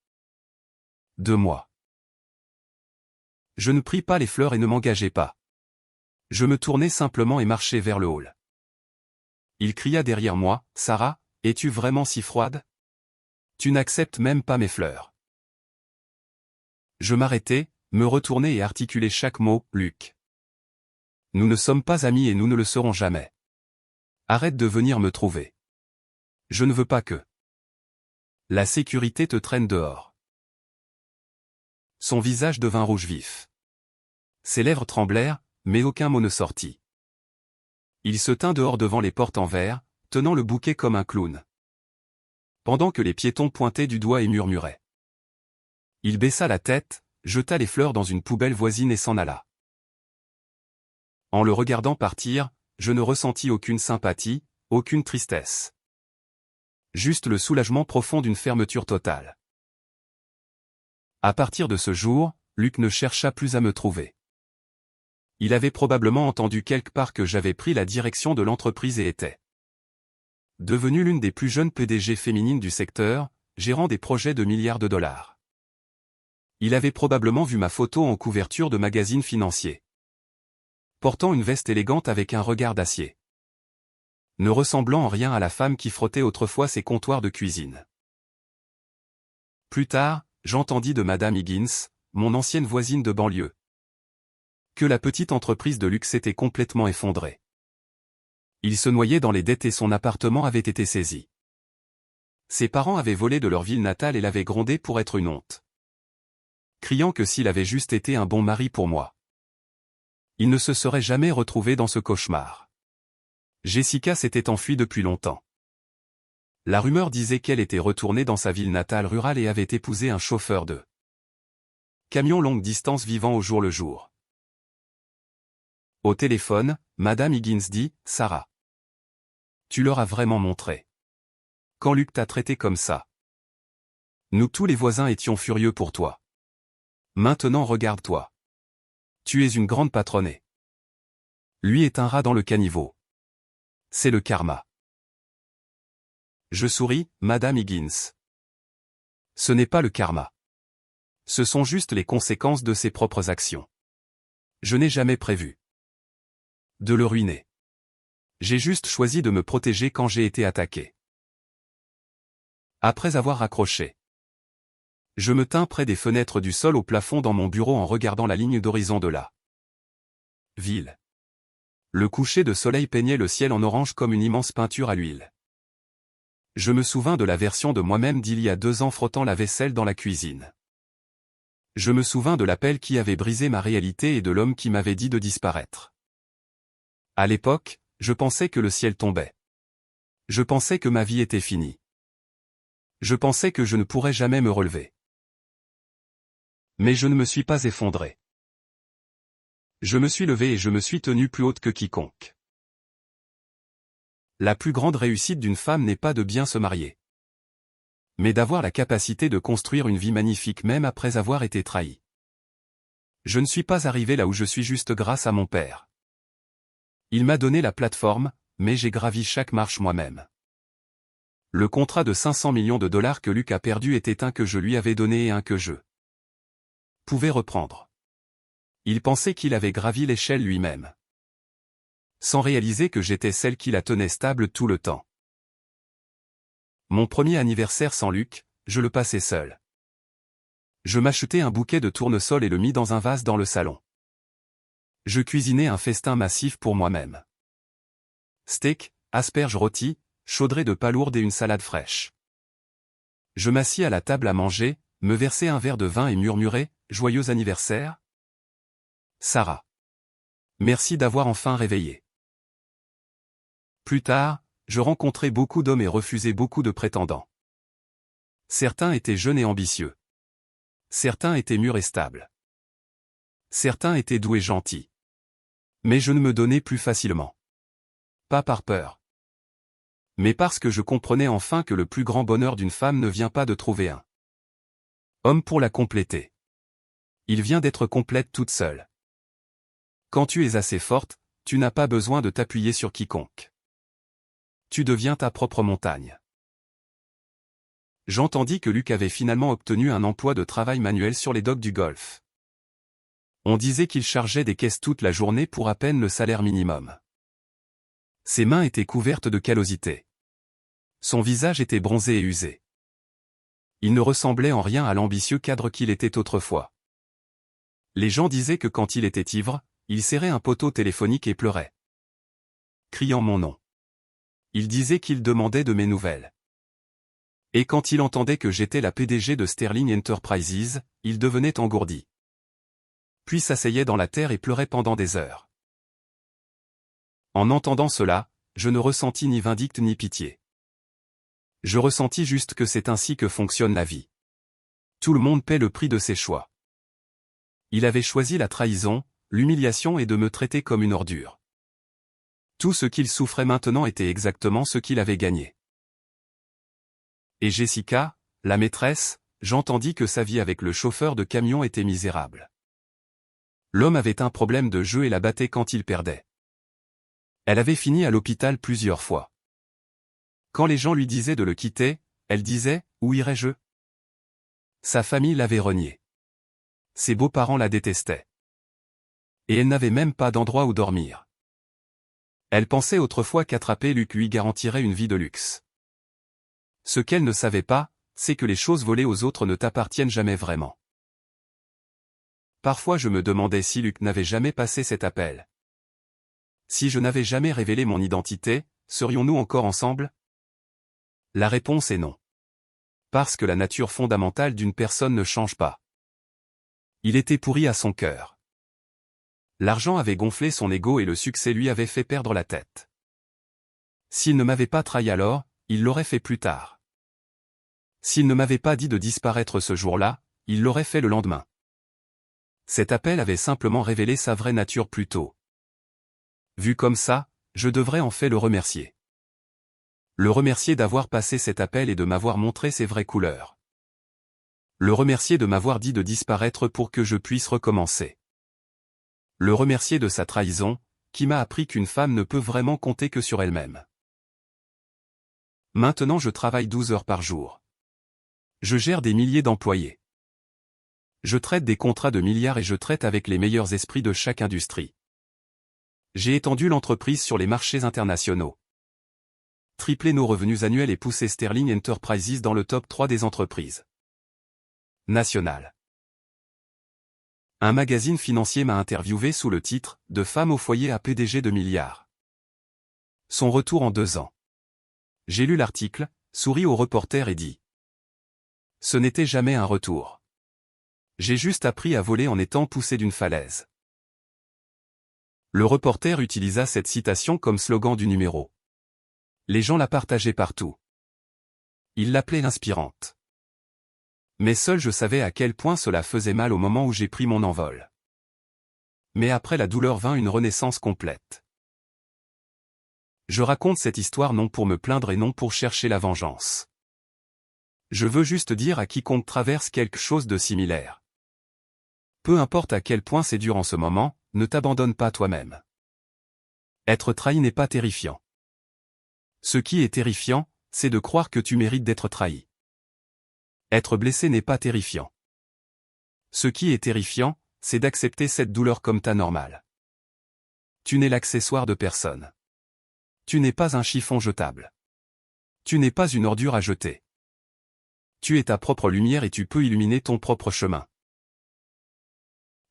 de moi ». Je ne pris pas les fleurs et ne m'engageai pas. Je me tournai simplement et marchai vers le hall. Il cria derrière moi, « Sarah, es-tu vraiment si froide ? Tu n'acceptes même pas mes fleurs. » Je m'arrêtai, me retournai et articulai chaque mot, « Luc. Nous ne sommes pas amis et nous ne le serons jamais. Arrête de venir me trouver. Je ne veux pas que la sécurité te traîne dehors. » Son visage devint rouge vif. Ses lèvres tremblèrent, mais aucun mot ne sortit. Il se tint dehors devant les portes en verre, tenant le bouquet comme un clown. Pendant que les piétons pointaient du doigt et murmuraient. Il baissa la tête, jeta les fleurs dans une poubelle voisine et s'en alla. En le regardant partir, je ne ressentis aucune sympathie, aucune tristesse. Juste le soulagement profond d'une fermeture totale. À partir de ce jour, Luc ne chercha plus à me trouver. Il avait probablement entendu quelque part que j'avais pris la direction de l'entreprise et était devenue l'une des plus jeunes PDG féminines du secteur, gérant des projets de milliards de dollars. Il avait probablement vu ma photo en couverture de magazines financiers. Portant une veste élégante avec un regard d'acier. Ne ressemblant en rien à la femme qui frottait autrefois ses comptoirs de cuisine. Plus tard, j'entendis de Madame Higgins, mon ancienne voisine de banlieue, que la petite entreprise de luxe s'était complètement effondrée. Il se noyait dans les dettes et son appartement avait été saisi. Ses parents avaient volé de leur ville natale et l'avaient grondé pour être une honte. Criant que s'il avait juste été un bon mari pour moi, il ne se serait jamais retrouvé dans ce cauchemar. Jessica s'était enfuie depuis longtemps. La rumeur disait qu'elle était retournée dans sa ville natale rurale et avait épousé un chauffeur de camion longue distance vivant au jour le jour. Au téléphone, Madame Higgins dit, « Sarah. Tu leur as vraiment montré. Quand Luc t'a traité comme ça. Nous tous les voisins étions furieux pour toi. Maintenant regarde-toi. Tu es une grande patronnée. Lui est un rat dans le caniveau. C'est le karma. » Je souris, Madame Higgins. Ce n'est pas le karma. Ce sont juste les conséquences de ses propres actions. Je n'ai jamais prévu de le ruiner. J'ai juste choisi de me protéger quand j'ai été attaqué. Après avoir raccroché, je me tins près des fenêtres du sol au plafond dans mon bureau en regardant la ligne d'horizon de la ville. Le coucher de soleil peignait le ciel en orange comme une immense peinture à l'huile. Je me souvins de la version de moi-même d'il y a 2 ans frottant la vaisselle dans la cuisine. Je me souvins de l'appel qui avait brisé ma réalité et de l'homme qui m'avait dit de disparaître. À l'époque, je pensais que le ciel tombait. Je pensais que ma vie était finie. Je pensais que je ne pourrais jamais me relever. Mais je ne me suis pas effondré. Je me suis levé et je me suis tenu plus haute que quiconque. La plus grande réussite d'une femme n'est pas de bien se marier, mais d'avoir la capacité de construire une vie magnifique même après avoir été trahi. Je ne suis pas arrivé là où je suis juste grâce à mon père. Il m'a donné la plateforme, mais j'ai gravi chaque marche moi-même. Le contrat de 500 millions de dollars que Luc a perdu était un que je lui avais donné et un que je pouvais reprendre. Il pensait qu'il avait gravi l'échelle lui-même, sans réaliser que j'étais celle qui la tenait stable tout le temps. Mon premier anniversaire sans Luc, je le passais seul. Je m'achetais un bouquet de tournesol et le mis dans un vase dans le salon. Je cuisinais un festin massif pour moi-même. Steak, asperges rôties, chaudrées de palourdes et une salade fraîche. Je m'assis à la table à manger, me versais un verre de vin et murmurais « Joyeux anniversaire !» Sarah. Merci d'avoir enfin réveillé. Plus tard, je rencontrais beaucoup d'hommes et refusais beaucoup de prétendants. Certains étaient jeunes et ambitieux. Certains étaient mûrs et stables. Certains étaient doux et gentils. Mais je ne me donnais plus facilement. Pas par peur. Mais parce que je comprenais enfin que le plus grand bonheur d'une femme ne vient pas de trouver un homme pour la compléter. Il vient d'être complète toute seule. Quand tu es assez forte, tu n'as pas besoin de t'appuyer sur quiconque. Tu deviens ta propre montagne. J'entendis que Luc avait finalement obtenu un emploi de travail manuel sur les docks du Golfe. On disait qu'il chargeait des caisses toute la journée pour à peine le salaire minimum. Ses mains étaient couvertes de callosité. Son visage était bronzé et usé. Il ne ressemblait en rien à l'ambitieux cadre qu'il était autrefois. Les gens disaient que quand il était ivre, il serrait un poteau téléphonique et pleurait, criant mon nom. Il disait qu'il demandait de mes nouvelles. Et quand il entendait que j'étais la PDG de Sterling Enterprises, il devenait engourdi. Puis s'asseyait dans la terre et pleurait pendant des heures. En entendant cela, je ne ressentis ni vindicte ni pitié. Je ressentis juste que c'est ainsi que fonctionne la vie. Tout le monde paie le prix de ses choix. Il avait choisi la trahison, l'humiliation et de me traiter comme une ordure. Tout ce qu'il souffrait maintenant était exactement ce qu'il avait gagné. Et Jessica, la maîtresse, j'entendis que sa vie avec le chauffeur de camion était misérable. L'homme avait un problème de jeu et la battait quand il perdait. Elle avait fini à l'hôpital plusieurs fois. Quand les gens lui disaient de le quitter, elle disait « Où irais-je » Sa famille l'avait reniée. Ses beaux-parents la détestaient. Et elle n'avait même pas d'endroit où dormir. Elle pensait autrefois qu'attraper Luc lui garantirait une vie de luxe. Ce qu'elle ne savait pas, c'est que les choses volées aux autres ne t'appartiennent jamais vraiment. Parfois je me demandais si Luc n'avait jamais passé cet appel. Si je n'avais jamais révélé mon identité, serions-nous encore ensemble? La réponse est non. Parce que la nature fondamentale d'une personne ne change pas. Il était pourri à son cœur. L'argent avait gonflé son ego et le succès lui avait fait perdre la tête. S'il ne m'avait pas trahi alors, il l'aurait fait plus tard. S'il ne m'avait pas dit de disparaître ce jour-là, il l'aurait fait le lendemain. Cet appel avait simplement révélé sa vraie nature plus tôt. Vu comme ça, je devrais en fait le remercier. Le remercier d'avoir passé cet appel et de m'avoir montré ses vraies couleurs. Le remercier de m'avoir dit de disparaître pour que je puisse recommencer. Le remercier de sa trahison, qui m'a appris qu'une femme ne peut vraiment compter que sur elle-même. Maintenant je travaille 12 heures par jour. Je gère des milliers d'employés. Je traite des contrats de milliards et je traite avec les meilleurs esprits de chaque industrie. J'ai étendu l'entreprise sur les marchés internationaux. Triplé nos revenus annuels et poussé Sterling Enterprises dans le top 3 des entreprises nationales. Un magazine financier m'a interviewé sous le titre « De femme au foyer à PDG de milliards ». Son retour en 2 ans. J'ai lu l'article, souri au reporter et dit « Ce n'était jamais un retour. J'ai juste appris à voler en étant poussé d'une falaise. » Le reporter utilisa cette citation comme slogan du numéro. Les gens la partageaient partout. Ils l'appelaient inspirante. Mais seul je savais à quel point cela faisait mal au moment où j'ai pris mon envol. Mais après la douleur vint une renaissance complète. Je raconte cette histoire non pour me plaindre et non pour chercher la vengeance. Je veux juste dire à quiconque traverse quelque chose de similaire. Peu importe à quel point c'est dur en ce moment, ne t'abandonne pas toi-même. Être trahi n'est pas terrifiant. Ce qui est terrifiant, c'est de croire que tu mérites d'être trahi. Être blessé n'est pas terrifiant. Ce qui est terrifiant, c'est d'accepter cette douleur comme ta normale. Tu n'es l'accessoire de personne. Tu n'es pas un chiffon jetable. Tu n'es pas une ordure à jeter. Tu es ta propre lumière et tu peux illuminer ton propre chemin.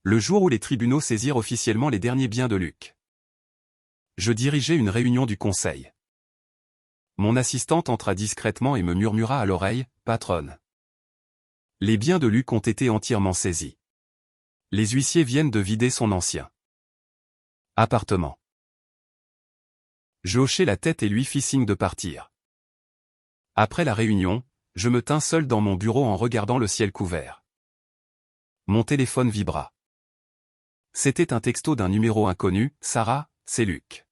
Le jour où les tribunaux saisirent officiellement les derniers biens de Luc. Je dirigeais une réunion du conseil. Mon assistante entra discrètement et me murmura à l'oreille, « Patronne. Les biens de Luc ont été entièrement saisis. Les huissiers viennent de vider son ancien appartement. » Je hochai la tête et lui fis signe de partir. Après la réunion, je me tins seul dans mon bureau en regardant le ciel couvert. Mon téléphone vibra. C'était un texto d'un numéro inconnu, « Sarah, c'est Luc.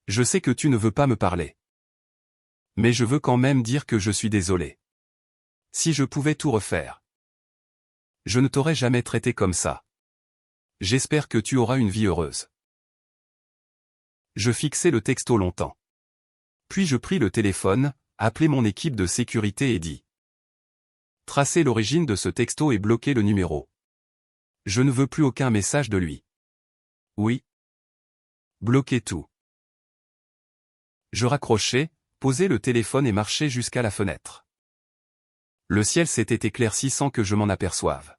Je sais que tu ne veux pas me parler. Mais je veux quand même dire que je suis désolé. Si je pouvais tout refaire. Je ne t'aurais jamais traité comme ça. J'espère que tu auras une vie heureuse. » Je fixai le texto longtemps. Puis je pris le téléphone, appelai mon équipe de sécurité et dis. Tracez l'origine de ce texto et bloquez le numéro. Je ne veux plus aucun message de lui. Oui. Bloquez tout. Je raccrochai, posai le téléphone et marchai jusqu'à la fenêtre. Le ciel s'était éclairci sans que je m'en aperçoive.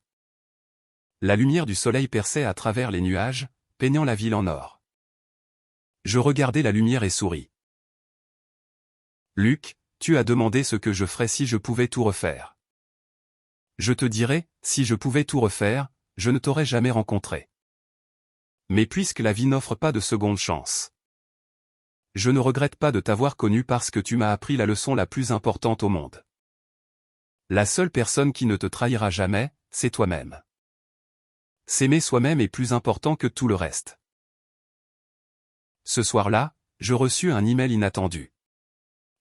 La lumière du soleil perçait à travers les nuages, peignant la ville en or. Je regardai la lumière et souris. Luc, tu as demandé ce que je ferais si je pouvais tout refaire. Je te dirais, si je pouvais tout refaire, je ne t'aurais jamais rencontré. Mais puisque la vie n'offre pas de seconde chance. Je ne regrette pas de t'avoir connu parce que tu m'as appris la leçon la plus importante au monde. La seule personne qui ne te trahira jamais, c'est toi-même. S'aimer soi-même est plus important que tout le reste. Ce soir-là, je reçus un email inattendu.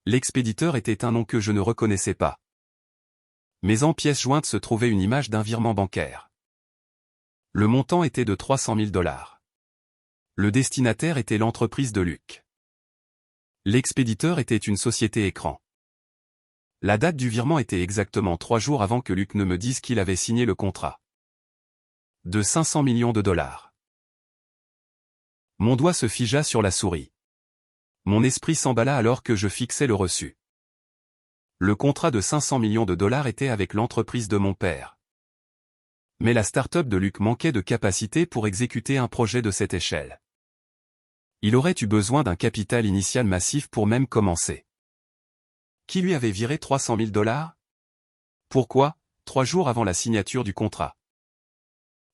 L'expéditeur était un nom que je ne reconnaissais pas. Mais en pièce jointe se trouvait une image d'un virement bancaire. Le montant était de 300 000 $. Le destinataire était l'entreprise de Luc. L'expéditeur était une société écran. La date du virement était exactement 3 jours avant que Luc ne me dise qu'il avait signé le contrat. De 500 millions de $. Mon doigt se figea sur la souris. Mon esprit s'emballa alors que je fixais le reçu. Le contrat de 500 millions de $ était avec l'entreprise de mon père. Mais la start-up de Luc manquait de capacité pour exécuter un projet de cette échelle. Il aurait eu besoin d'un capital initial massif pour même commencer. Qui lui avait viré 300 000 $? Pourquoi, 3 jours avant la signature du contrat?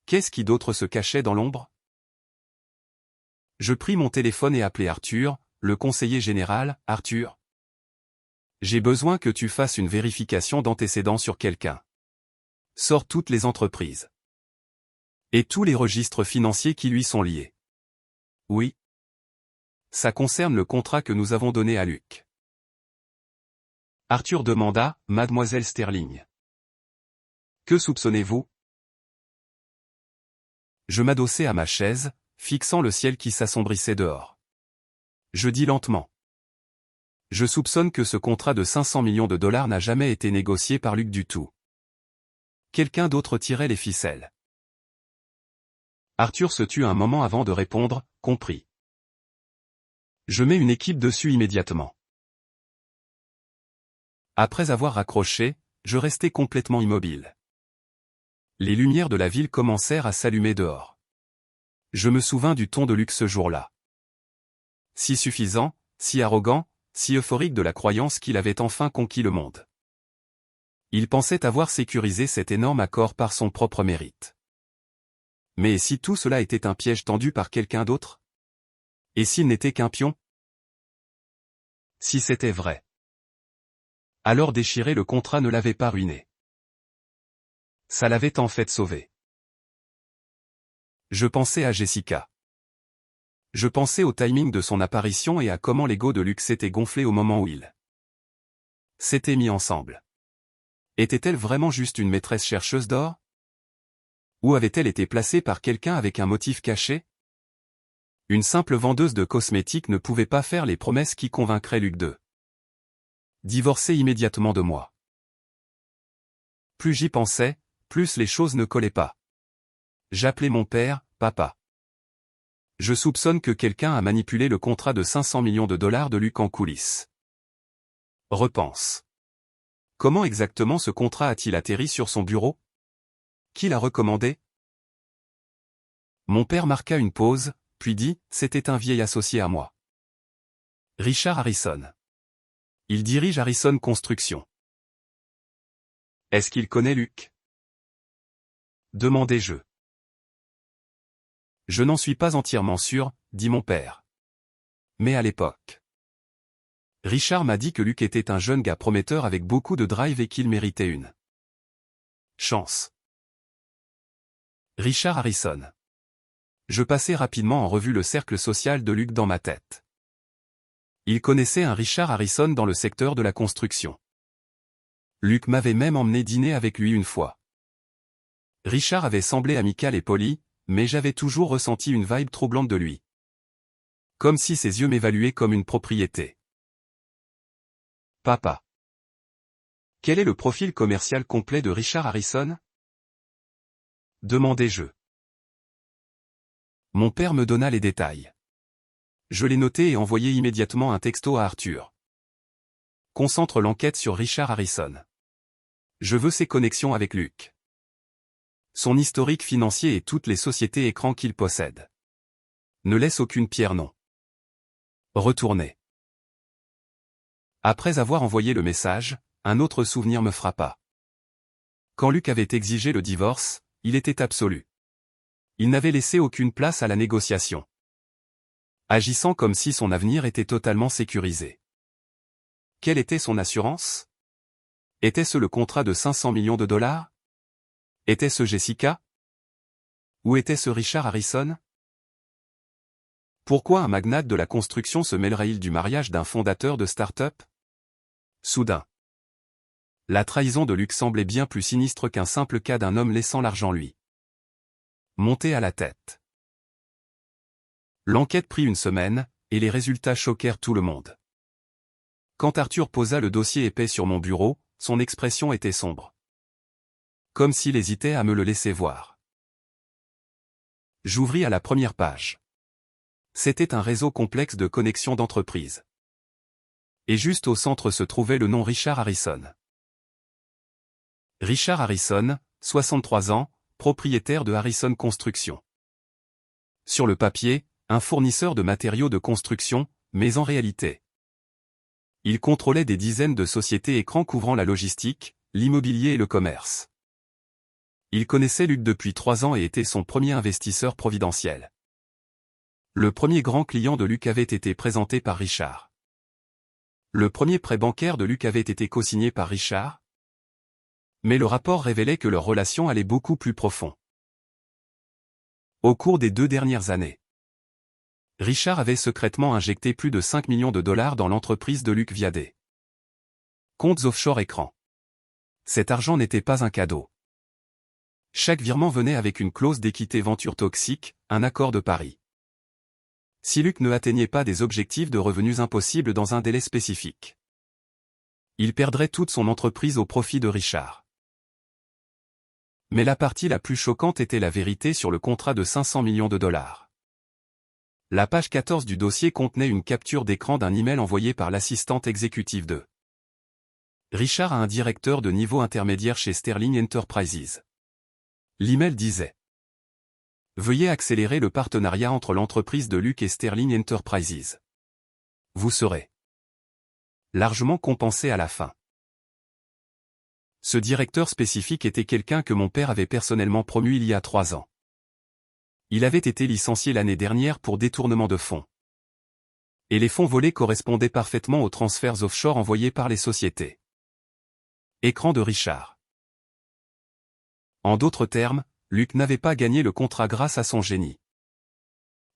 Qu'est-ce qui d'autre se cachait dans l'ombre? Je pris mon téléphone et appelai Arthur, le conseiller général. Arthur. J'ai besoin que tu fasses une vérification d'antécédents sur quelqu'un. Sors toutes les entreprises. Et tous les registres financiers qui lui sont liés. Oui. Ça concerne le contrat que nous avons donné à Luc. Arthur demanda, Mademoiselle Sterling. Que soupçonnez-vous? Je m'adossai à ma chaise, fixant le ciel qui s'assombrissait dehors. Je dis lentement. Je soupçonne que ce contrat de 500 millions de $ n'a jamais été négocié par Luc du tout. Quelqu'un d'autre tirait les ficelles. Arthur se tut un moment avant de répondre, compris. Je mets une équipe dessus immédiatement. Après avoir raccroché, je restai complètement immobile. Les lumières de la ville commencèrent à s'allumer dehors. Je me souvins du ton de Luc ce jour-là. Si suffisant, si arrogant, si euphorique de la croyance qu'il avait enfin conquis le monde. Il pensait avoir sécurisé cet énorme accord par son propre mérite. Mais si tout cela était un piège tendu par quelqu'un d'autre? Et s'il n'était qu'un pion? Si c'était vrai. Alors déchirer le contrat ne l'avait pas ruiné. Ça l'avait en fait sauvé. Je pensais à Jessica. Je pensais au timing de son apparition et à comment l'ego de Luc s'était gonflé au moment où il s'était mis ensemble. Était-elle vraiment juste une maîtresse chercheuse d'or? Ou avait-elle été placée par quelqu'un avec un motif caché? Une simple vendeuse de cosmétiques ne pouvait pas faire les promesses qui convaincraient Luc de divorcer immédiatement de moi. Plus j'y pensais, plus les choses ne collaient pas. J'appelais mon père, papa. Je soupçonne que quelqu'un a manipulé le contrat de 500 millions de $ de Luc en coulisses. Repense. Comment exactement ce contrat a-t-il atterri sur son bureau? Qui l'a recommandé? Mon père marqua une pause, puis dit, c'était un vieil associé à moi. Richard Harrison. Il dirige Harrison Construction. Est-ce qu'il connaît Luc? Demandai-je. Je n'en suis pas entièrement sûr, dit mon père. Mais à l'époque. Richard m'a dit que Luc était un jeune gars prometteur avec beaucoup de drive et qu'il méritait une chance. Richard Harrison. Je passai rapidement en revue le cercle social de Luc dans ma tête. Il connaissait un Richard Harrison dans le secteur de la construction. Luc m'avait même emmené dîner avec lui une fois. Richard avait semblé amical et poli, mais j'avais toujours ressenti une vibe troublante de lui. Comme si ses yeux m'évaluaient comme une propriété. Papa. Quel est le profil commercial complet de Richard Harrison? Demandai-je. Mon père me donna les détails. Je l'ai noté et envoyé immédiatement un texto à Arthur. Concentre l'enquête sur Richard Harrison. Je veux ses connexions avec Luc. Son historique financier et toutes les sociétés écrans qu'il possède. Ne laisse aucune pierre non. Retournez. Après avoir envoyé le message, un autre souvenir me frappa. Quand Luc avait exigé le divorce, il était absolu. Il n'avait laissé aucune place à la négociation. Agissant comme si son avenir était totalement sécurisé. Quelle était son assurance? Était-ce le contrat de 500 millions de dollars? Était-ce Jessica? Ou était-ce Richard Harrison? Pourquoi un magnate de la construction se mêlerait-il du mariage d'un fondateur de start-up? Soudain. La trahison de Luc semblait bien plus sinistre qu'un simple cas d'un homme laissant l'argent lui monter à la tête. L'enquête prit une semaine, et les résultats choquèrent tout le monde. Quand Arthur posa le dossier épais sur mon bureau, son expression était sombre. Comme s'il hésitait à me le laisser voir. J'ouvris à la première page. C'était un réseau complexe de connexions d'entreprises. Et juste au centre se trouvait le nom Richard Harrison. Richard Harrison, 63 ans, propriétaire de Harrison Construction. Sur le papier, un fournisseur de matériaux de construction, mais en réalité, il contrôlait des dizaines de sociétés écrans couvrant la logistique, l'immobilier et le commerce. Il connaissait Luc depuis 3 ans et était son premier investisseur providentiel. Le premier grand client de Luc avait été présenté par Richard. Le premier prêt bancaire de Luc avait été co-signé par Richard. Mais le rapport révélait que leur relation allait beaucoup plus profond. Au cours des 2 dernières années, Richard avait secrètement injecté plus de 5 millions de dollars dans l'entreprise de Luc via des comptes offshore écran. Cet argent n'était pas un cadeau. Chaque virement venait avec une clause d'équité venture toxique, un accord de pari. Si Luc ne atteignait pas des objectifs de revenus impossibles dans un délai spécifique, il perdrait toute son entreprise au profit de Richard. Mais la partie la plus choquante était la vérité sur le contrat de 500 millions de dollars. La page 14 du dossier contenait une capture d'écran d'un email envoyé par l'assistante exécutive de Richard à un directeur de niveau intermédiaire chez Sterling Enterprises. L'email disait: Veuillez accélérer le partenariat entre l'entreprise de Luc et Sterling Enterprises. Vous serez largement compensé à la fin. Ce directeur spécifique était quelqu'un que mon père avait personnellement promu il y a 3 ans. Il avait été licencié l'année dernière pour détournement de fonds. Et les fonds volés correspondaient parfaitement aux transferts offshore envoyés par les sociétés. Écran de Richard. En d'autres termes, Luc n'avait pas gagné le contrat grâce à son génie.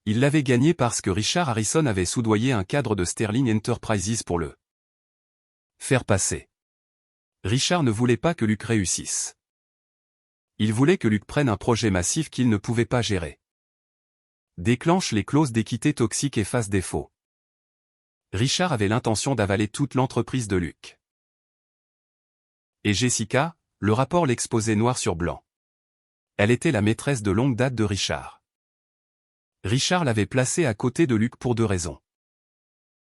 Il l'avait gagné parce que Richard Harrison avait soudoyé un cadre de Sterling Enterprises pour le faire passer. Richard ne voulait pas que Luc réussisse. Il voulait que Luc prenne un projet massif qu'il ne pouvait pas gérer. Déclenche les clauses d'équité toxiques et fasse défaut. Richard avait l'intention d'avaler toute l'entreprise de Luc. Et Jessica, le rapport l'exposait noir sur blanc. Elle était la maîtresse de longue date de Richard. Richard l'avait placée à côté de Luc pour 2 raisons.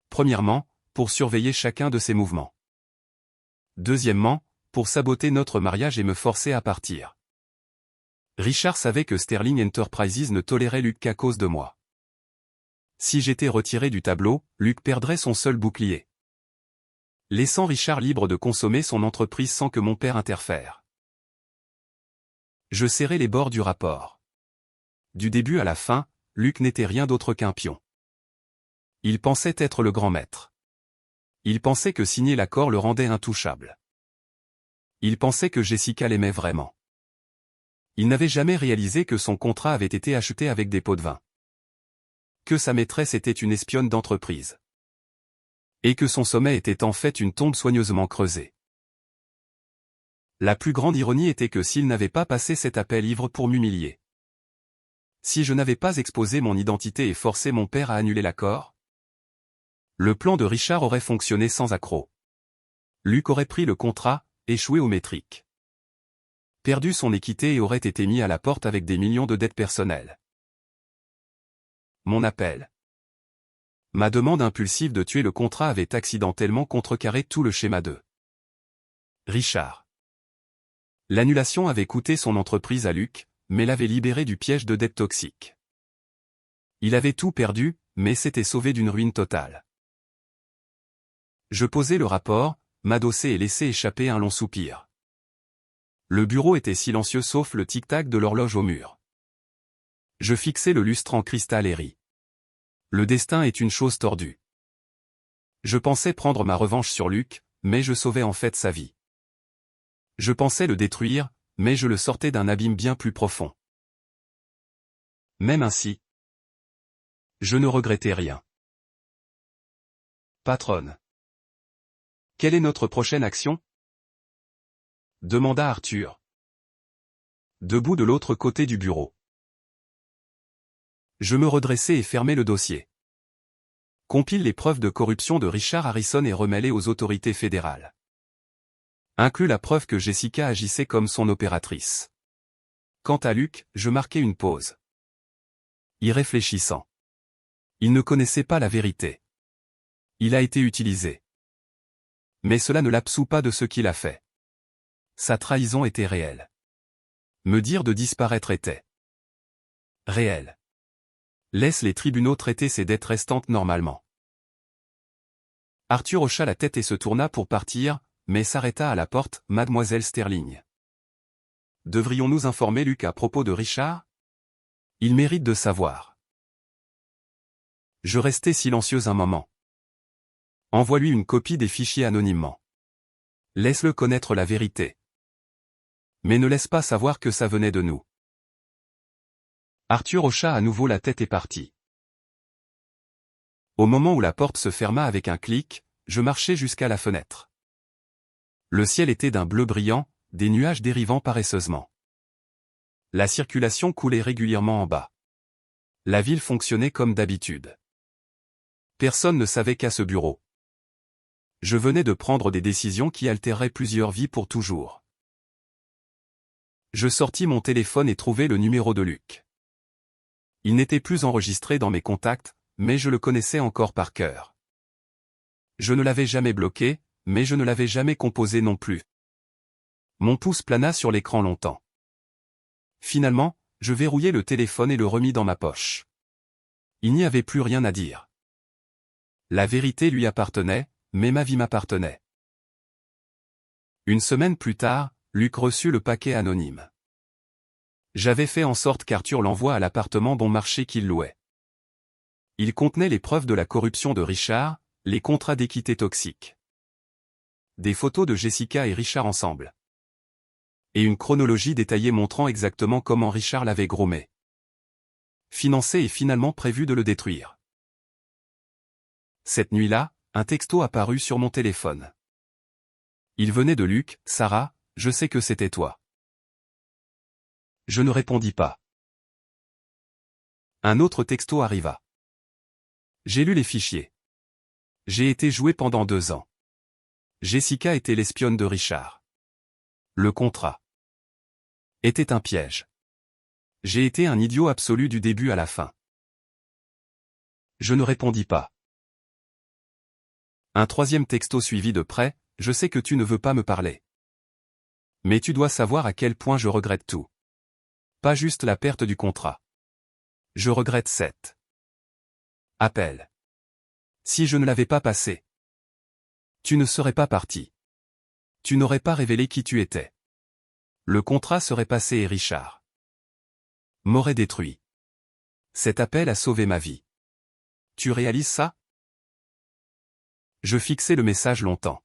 Premièrement, pour surveiller chacun de ses mouvements. Deuxièmement, pour saboter notre mariage et me forcer à partir. Richard savait que Sterling Enterprises ne tolérait Luc qu'à cause de moi. Si j'étais retiré du tableau, Luc perdrait son seul bouclier, laissant Richard libre de consommer son entreprise sans que mon père interfère. Je serrais les bords du rapport. Du début à la fin, Luc n'était rien d'autre qu'un pion. Il pensait être le grand maître. Il pensait que signer l'accord le rendait intouchable. Il pensait que Jessica l'aimait vraiment. Il n'avait jamais réalisé que son contrat avait été acheté avec des pots de vin. Que sa maîtresse était une espionne d'entreprise. Et que son sommet était en fait une tombe soigneusement creusée. La plus grande ironie était que s'il n'avait pas passé cet appel ivre pour m'humilier. Si je n'avais pas exposé mon identité et forcé mon père à annuler l'accord, le plan de Richard aurait fonctionné sans accroc. Luc aurait pris le contrat, échoué au métrique, perdu son équité et aurait été mis à la porte avec des millions de dettes personnelles. Mon appel. Ma demande impulsive de tuer le contrat avait accidentellement contrecarré tout le schéma de Richard. L'annulation avait coûté son entreprise à Luc, mais l'avait libéré du piège de dettes toxiques. Il avait tout perdu, mais s'était sauvé d'une ruine totale. Je posai le rapport, m'adossai et laissai échapper un long soupir. Le bureau était silencieux sauf le tic-tac de l'horloge au mur. Je fixai le lustre en cristal et ris. Le destin est une chose tordue. Je pensais prendre ma revanche sur Luc, mais je sauvais en fait sa vie. Je pensais le détruire, mais je le sortais d'un abîme bien plus profond. Même ainsi, je ne regrettais rien. Patronne. Quelle est notre prochaine action? Demanda Arthur. Debout de l'autre côté du bureau. Je me redressai et fermai le dossier. Compile les preuves de corruption de Richard Harrison et remets-les aux autorités fédérales. Inclut la preuve que Jessica agissait comme son opératrice. Quant à Luc, je marquai une pause. Y réfléchissant. Il ne connaissait pas la vérité. Il a été utilisé. Mais cela ne l'absout pas de ce qu'il a fait. Sa trahison était réelle. Me dire de disparaître était réel. Laisse les tribunaux traiter ses dettes restantes normalement. Arthur hocha la tête et se tourna pour partir, mais s'arrêta à la porte, Mademoiselle Sterling. Devrions-nous informer Luc à propos de Richard? Il mérite de savoir. Je restai silencieuse un moment. Envoie-lui une copie des fichiers anonymement. Laisse-le connaître la vérité. Mais ne laisse pas savoir que ça venait de nous. Arthur hocha à nouveau la tête et partit. Au moment où la porte se ferma avec un clic, je marchai jusqu'à la fenêtre. Le ciel était d'un bleu brillant, des nuages dérivant paresseusement. La circulation coulait régulièrement en bas. La ville fonctionnait comme d'habitude. Personne ne savait qu'à ce bureau. Je venais de prendre des décisions qui altéreraient plusieurs vies pour toujours. Je sortis mon téléphone et trouvai le numéro de Luc. Il n'était plus enregistré dans mes contacts, mais je le connaissais encore par cœur. Je ne l'avais jamais bloqué, mais je ne l'avais jamais composé non plus. Mon pouce plana sur l'écran longtemps. Finalement, je verrouillai le téléphone et le remis dans ma poche. Il n'y avait plus rien à dire. La vérité lui appartenait, mais ma vie m'appartenait. Une semaine plus tard, Luc reçut le paquet anonyme. J'avais fait en sorte qu'Arthur l'envoie à l'appartement bon marché qu'il louait. Il contenait les preuves de la corruption de Richard, les contrats d'équité toxiques. Des photos de Jessica et Richard ensemble. Et une chronologie détaillée montrant exactement comment Richard l'avait groomé. Financé et finalement prévu de le détruire. Cette nuit-là, un texto apparut sur mon téléphone. Il venait de Luc. « Sarah, je sais que c'était toi. » Je ne répondis pas. Un autre texto arriva. J'ai lu les fichiers. J'ai été joué pendant 2 ans. Jessica était l'espionne de Richard. Le contrat était un piège. J'ai été un idiot absolu du début à la fin. Je ne répondis pas. Un troisième texto suivi de près, je sais que tu ne veux pas me parler. Mais tu dois savoir à quel point je regrette tout. Pas juste la perte du contrat. Je regrette cet appel. Si je ne l'avais pas passé, tu ne serais pas parti. Tu n'aurais pas révélé qui tu étais. Le contrat serait passé et Richard m'aurait détruit. Cet appel a sauvé ma vie. Tu réalises ça? Je fixais le message longtemps.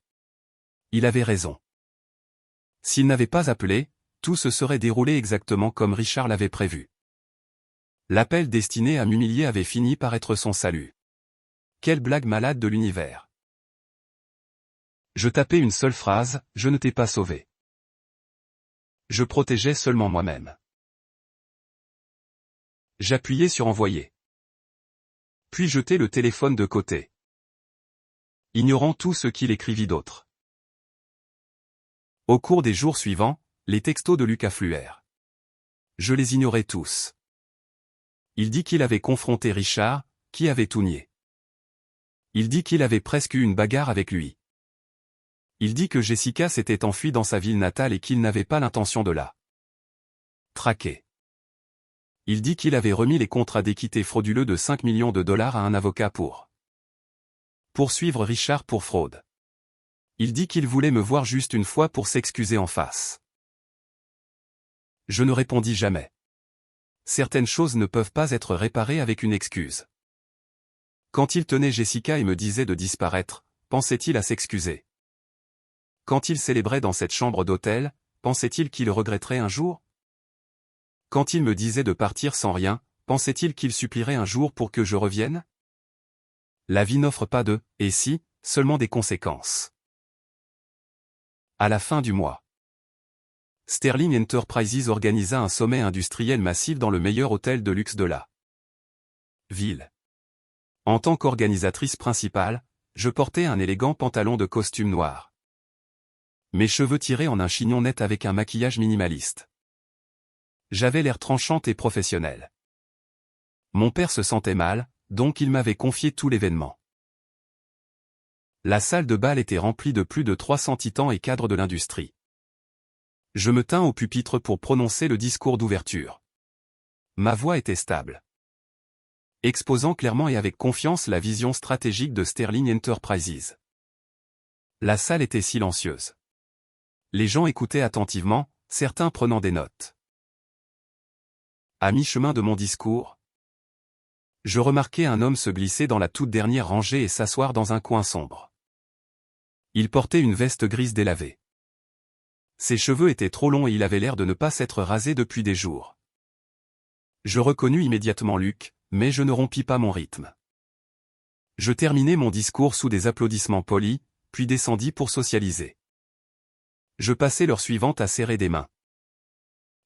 Il avait raison. S'il n'avait pas appelé, tout se serait déroulé exactement comme Richard l'avait prévu. L'appel destiné à m'humilier avait fini par être son salut. Quelle blague malade de l'univers. Je tapais une seule phrase, je ne t'ai pas sauvé. Je protégeais seulement moi-même. J'appuyais sur envoyer. Puis jetai le téléphone de côté, ignorant tout ce qu'il écrivit d'autre. Au cours des jours suivants, les textos de Luc affluèrent. Je les ignorais tous. Il dit qu'il avait confronté Richard, qui avait tout nié. Il dit qu'il avait presque eu une bagarre avec lui. Il dit que Jessica s'était enfuie dans sa ville natale et qu'il n'avait pas l'intention de la traquer. Il dit qu'il avait remis les contrats d'équité frauduleux de 5 millions de dollars à un avocat pour poursuivre Richard pour fraude. Il dit qu'il voulait me voir juste une fois pour s'excuser en face. Je ne répondis jamais. Certaines choses ne peuvent pas être réparées avec une excuse. Quand il tenait Jessica et me disait de disparaître, pensait-il à s'excuser? Quand il célébrait dans cette chambre d'hôtel, pensait-il qu'il regretterait un jour? Quand il me disait de partir sans rien, pensait-il qu'il supplierait un jour pour que je revienne? La vie n'offre pas de « et si », seulement des conséquences. À la fin du mois, Sterling Enterprises organisa un sommet industriel massif dans le meilleur hôtel de luxe de la ville. En tant qu'organisatrice principale, je portais un élégant pantalon de costume noir. Mes cheveux tirés en un chignon net avec un maquillage minimaliste. J'avais l'air tranchante et professionnelle. Mon père se sentait mal, donc il m'avait confié tout l'événement. La salle de bal était remplie de plus de 300 titans et cadres de l'industrie. Je me tins au pupitre pour prononcer le discours d'ouverture. Ma voix était stable, exposant clairement et avec confiance la vision stratégique de Sterling Enterprises. La salle était silencieuse. Les gens écoutaient attentivement, certains prenant des notes. À mi-chemin de mon discours, je remarquai un homme se glisser dans la toute dernière rangée et s'asseoir dans un coin sombre. Il portait une veste grise délavée. Ses cheveux étaient trop longs et il avait l'air de ne pas s'être rasé depuis des jours. Je reconnus immédiatement Luc, mais je ne rompis pas mon rythme. Je terminai mon discours sous des applaudissements polis, puis descendis pour socialiser. Je passai l'heure suivante à serrer des mains,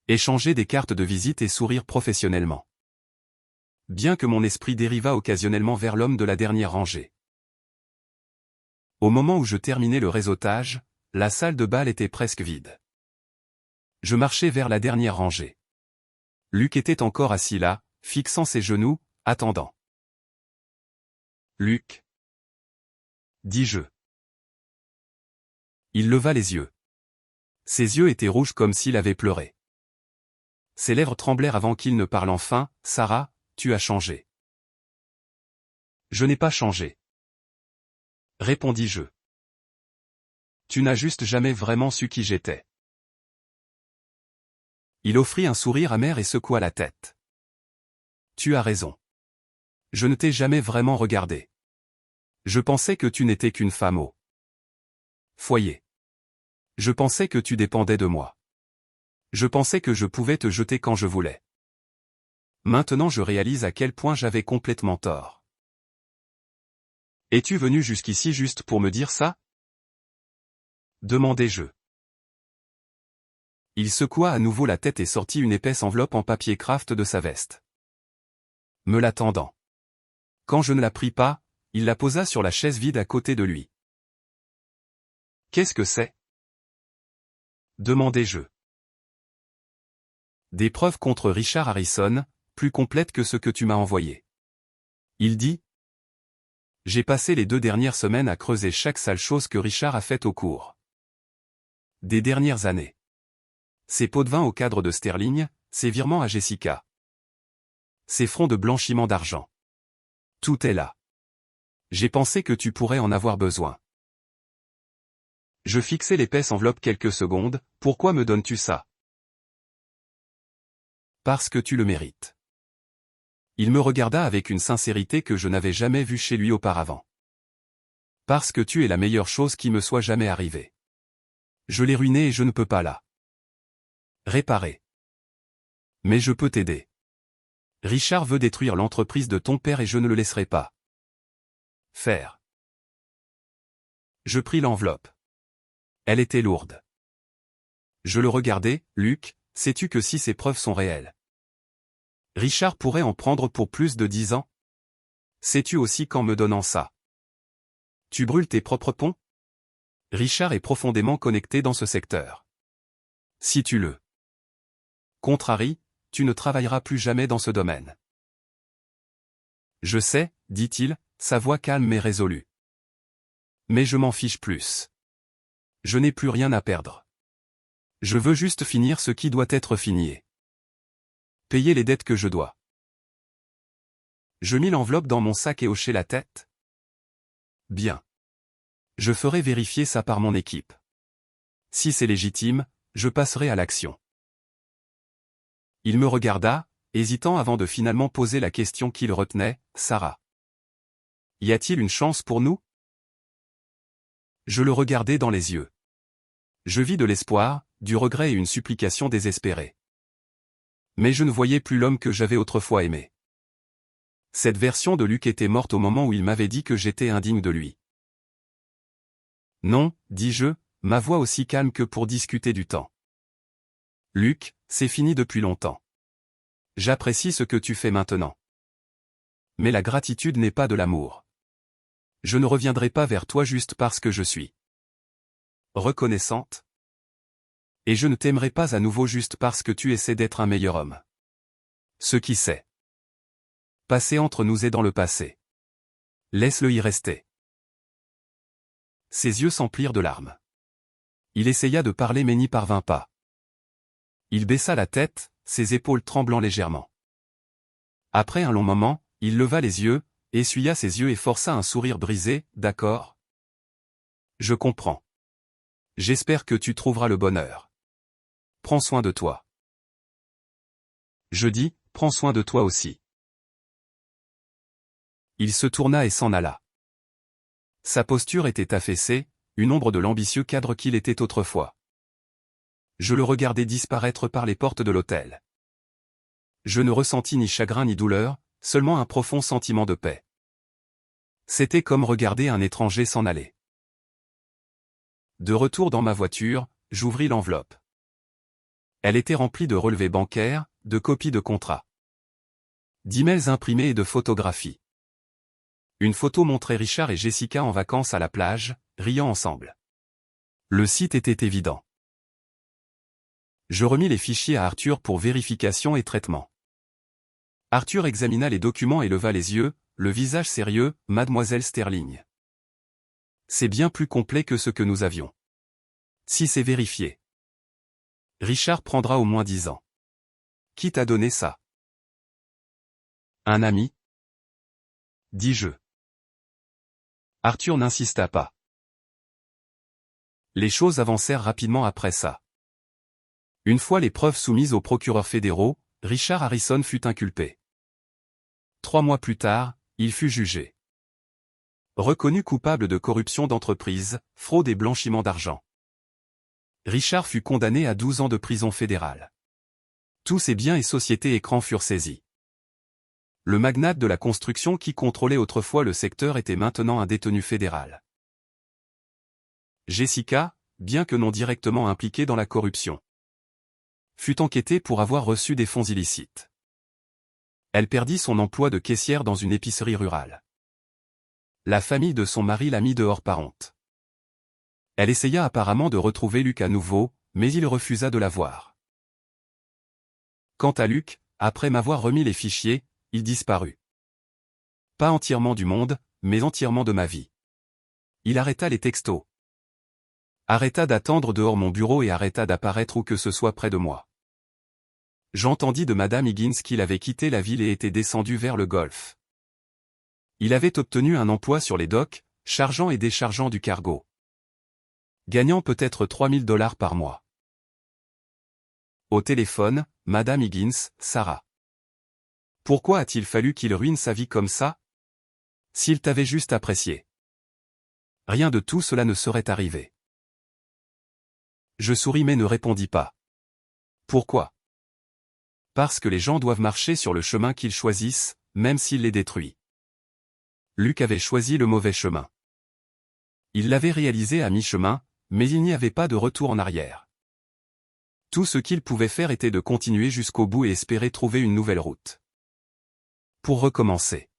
échanger des cartes de visite et sourire professionnellement. Bien que mon esprit dérivât occasionnellement vers l'homme de la dernière rangée. Au moment où je terminais le réseautage, la salle de bal était presque vide. Je marchais vers la dernière rangée. Luc était encore assis là, fixant ses genoux, attendant. Luc, dis-je. Il leva les yeux. Ses yeux étaient rouges comme s'il avait pleuré. Ses lèvres tremblèrent avant qu'il ne parle enfin. Sarah, tu as changé. Je n'ai pas changé, répondis-je. Tu n'as juste jamais vraiment su qui j'étais. Il offrit un sourire amer et secoua la tête. Tu as raison. Je ne t'ai jamais vraiment regardé. Je pensais que tu n'étais qu'une femme au foyer. Je pensais que tu dépendais de moi. Je pensais que je pouvais te jeter quand je voulais. Maintenant je réalise à quel point j'avais complètement tort. Es-tu venu jusqu'ici juste pour me dire ça? Demandai-je. Il secoua à nouveau la tête et sortit une épaisse enveloppe en papier craft de sa veste. Me la tendant. Quand je ne la pris pas, il la posa sur la chaise vide à côté de lui. Qu'est-ce que c'est? Demandai-je. Des preuves contre Richard Harrison, plus complètes que ce que tu m'as envoyé. Il dit. J'ai passé les 2 dernières semaines à creuser chaque sale chose que Richard a faite au cours des dernières années. Ses pots de vin au cadre de Sterling, ses virements à Jessica. Ses fronts de blanchiment d'argent. Tout est là. J'ai pensé que tu pourrais en avoir besoin. Je fixai l'épaisse enveloppe quelques secondes. Pourquoi me donnes-tu ça? Parce que tu le mérites. Il me regarda avec une sincérité que je n'avais jamais vue chez lui auparavant. Parce que tu es la meilleure chose qui me soit jamais arrivée. Je l'ai ruiné et je ne peux pas la réparer. Mais je peux t'aider. Richard veut détruire l'entreprise de ton père et je ne le laisserai pas faire. Je pris l'enveloppe. Elle était lourde. Je le regardai. Luc, sais-tu que si ces preuves sont réelles, Richard pourrait en prendre pour plus de 10 ans? Sais-tu aussi qu'en me donnant ça, tu brûles tes propres ponts? Richard est profondément connecté dans ce secteur. Si tu le contraries, tu ne travailleras plus jamais dans ce domaine. Je sais, dit-il, sa voix calme et résolue. Mais je m'en fiche plus. Je n'ai plus rien à perdre. Je veux juste finir ce qui doit être fini. Payer les dettes que je dois. Je mis l'enveloppe dans mon sac et hochai la tête. Bien. Je ferai vérifier ça par mon équipe. Si c'est légitime, je passerai à l'action. Il me regarda, hésitant avant de finalement poser la question qu'il retenait. Sarah. Y a-t-il une chance pour nous? Je le regardai dans les yeux. Je vis de l'espoir, du regret et une supplication désespérée. Mais je ne voyais plus l'homme que j'avais autrefois aimé. Cette version de Luc était morte au moment où il m'avait dit que j'étais indigne de lui. Non, dis-je, ma voix aussi calme que pour discuter du temps. Luc, c'est fini depuis longtemps. J'apprécie ce que tu fais maintenant. Mais la gratitude n'est pas de l'amour. Je ne reviendrai pas vers toi juste parce que je suis reconnaissante. Et je ne t'aimerai pas à nouveau juste parce que tu essaies d'être un meilleur homme. Ce qui s'est passé entre nous est dans le passé. Laisse-le y rester. Ses yeux s'emplirent de larmes. Il essaya de parler mais n'y parvint pas. Il baissa la tête, ses épaules tremblant légèrement. Après un long moment, il leva les yeux, essuya ses yeux et força un sourire brisé. D'accord. Je comprends. J'espère que tu trouveras le bonheur. Prends soin de toi. Je dis, prends soin de toi aussi. Il se tourna et s'en alla. Sa posture était affaissée, une ombre de l'ambitieux cadre qu'il était autrefois. Je le regardai disparaître par les portes de l'hôtel. Je ne ressentis ni chagrin ni douleur, seulement un profond sentiment de paix. C'était comme regarder un étranger s'en aller. De retour dans ma voiture, j'ouvris l'enveloppe. Elle était remplie de relevés bancaires, de copies de contrats, d'emails imprimés et de photographies. Une photo montrait Richard et Jessica en vacances à la plage, riant ensemble. Le site était évident. Je remis les fichiers à Arthur pour vérification et traitement. Arthur examina les documents et leva les yeux, le visage sérieux. Mademoiselle Sterling. C'est bien plus complet que ce que nous avions. Si c'est vérifié, Richard prendra au moins 10 ans. Qui t'a donné ça? Un ami? Dis-je. Arthur n'insista pas. Les choses avancèrent rapidement après ça. Une fois les preuves soumises aux procureurs fédéraux, Richard Harrison fut inculpé. 3 mois plus tard, il fut jugé. Reconnu coupable de corruption d'entreprise, fraude et blanchiment d'argent. Richard fut condamné à 12 ans de prison fédérale. Tous ses biens et sociétés écrans furent saisis. Le magnate de la construction qui contrôlait autrefois le secteur était maintenant un détenu fédéral. Jessica, bien que non directement impliquée dans la corruption, fut enquêtée pour avoir reçu des fonds illicites. Elle perdit son emploi de caissière dans une épicerie rurale. La famille de son mari l'a mis dehors par honte. Elle essaya apparemment de retrouver Luc à nouveau, mais il refusa de la voir. Quant à Luc, après m'avoir remis les fichiers, il disparut. Pas entièrement du monde, mais entièrement de ma vie. Il arrêta les textos. Arrêta d'attendre dehors mon bureau et arrêta d'apparaître où que ce soit près de moi. J'entendis de Madame Higgins qu'il avait quitté la ville et était descendu vers le golfe. Il avait obtenu un emploi sur les docks, chargeant et déchargeant du cargo. Gagnant peut-être $3000 par mois. Au téléphone, Madame Higgins, Sarah. Pourquoi a-t-il fallu qu'il ruine sa vie comme ça? S'il t'avait juste apprécié. Rien de tout cela ne serait arrivé. Je souris mais ne répondis pas. Pourquoi? Parce que les gens doivent marcher sur le chemin qu'ils choisissent, même s'il les détruit. Luc avait choisi le mauvais chemin. Il l'avait réalisé à mi-chemin, mais il n'y avait pas de retour en arrière. Tout ce qu'il pouvait faire était de continuer jusqu'au bout et espérer trouver une nouvelle route. Pour recommencer.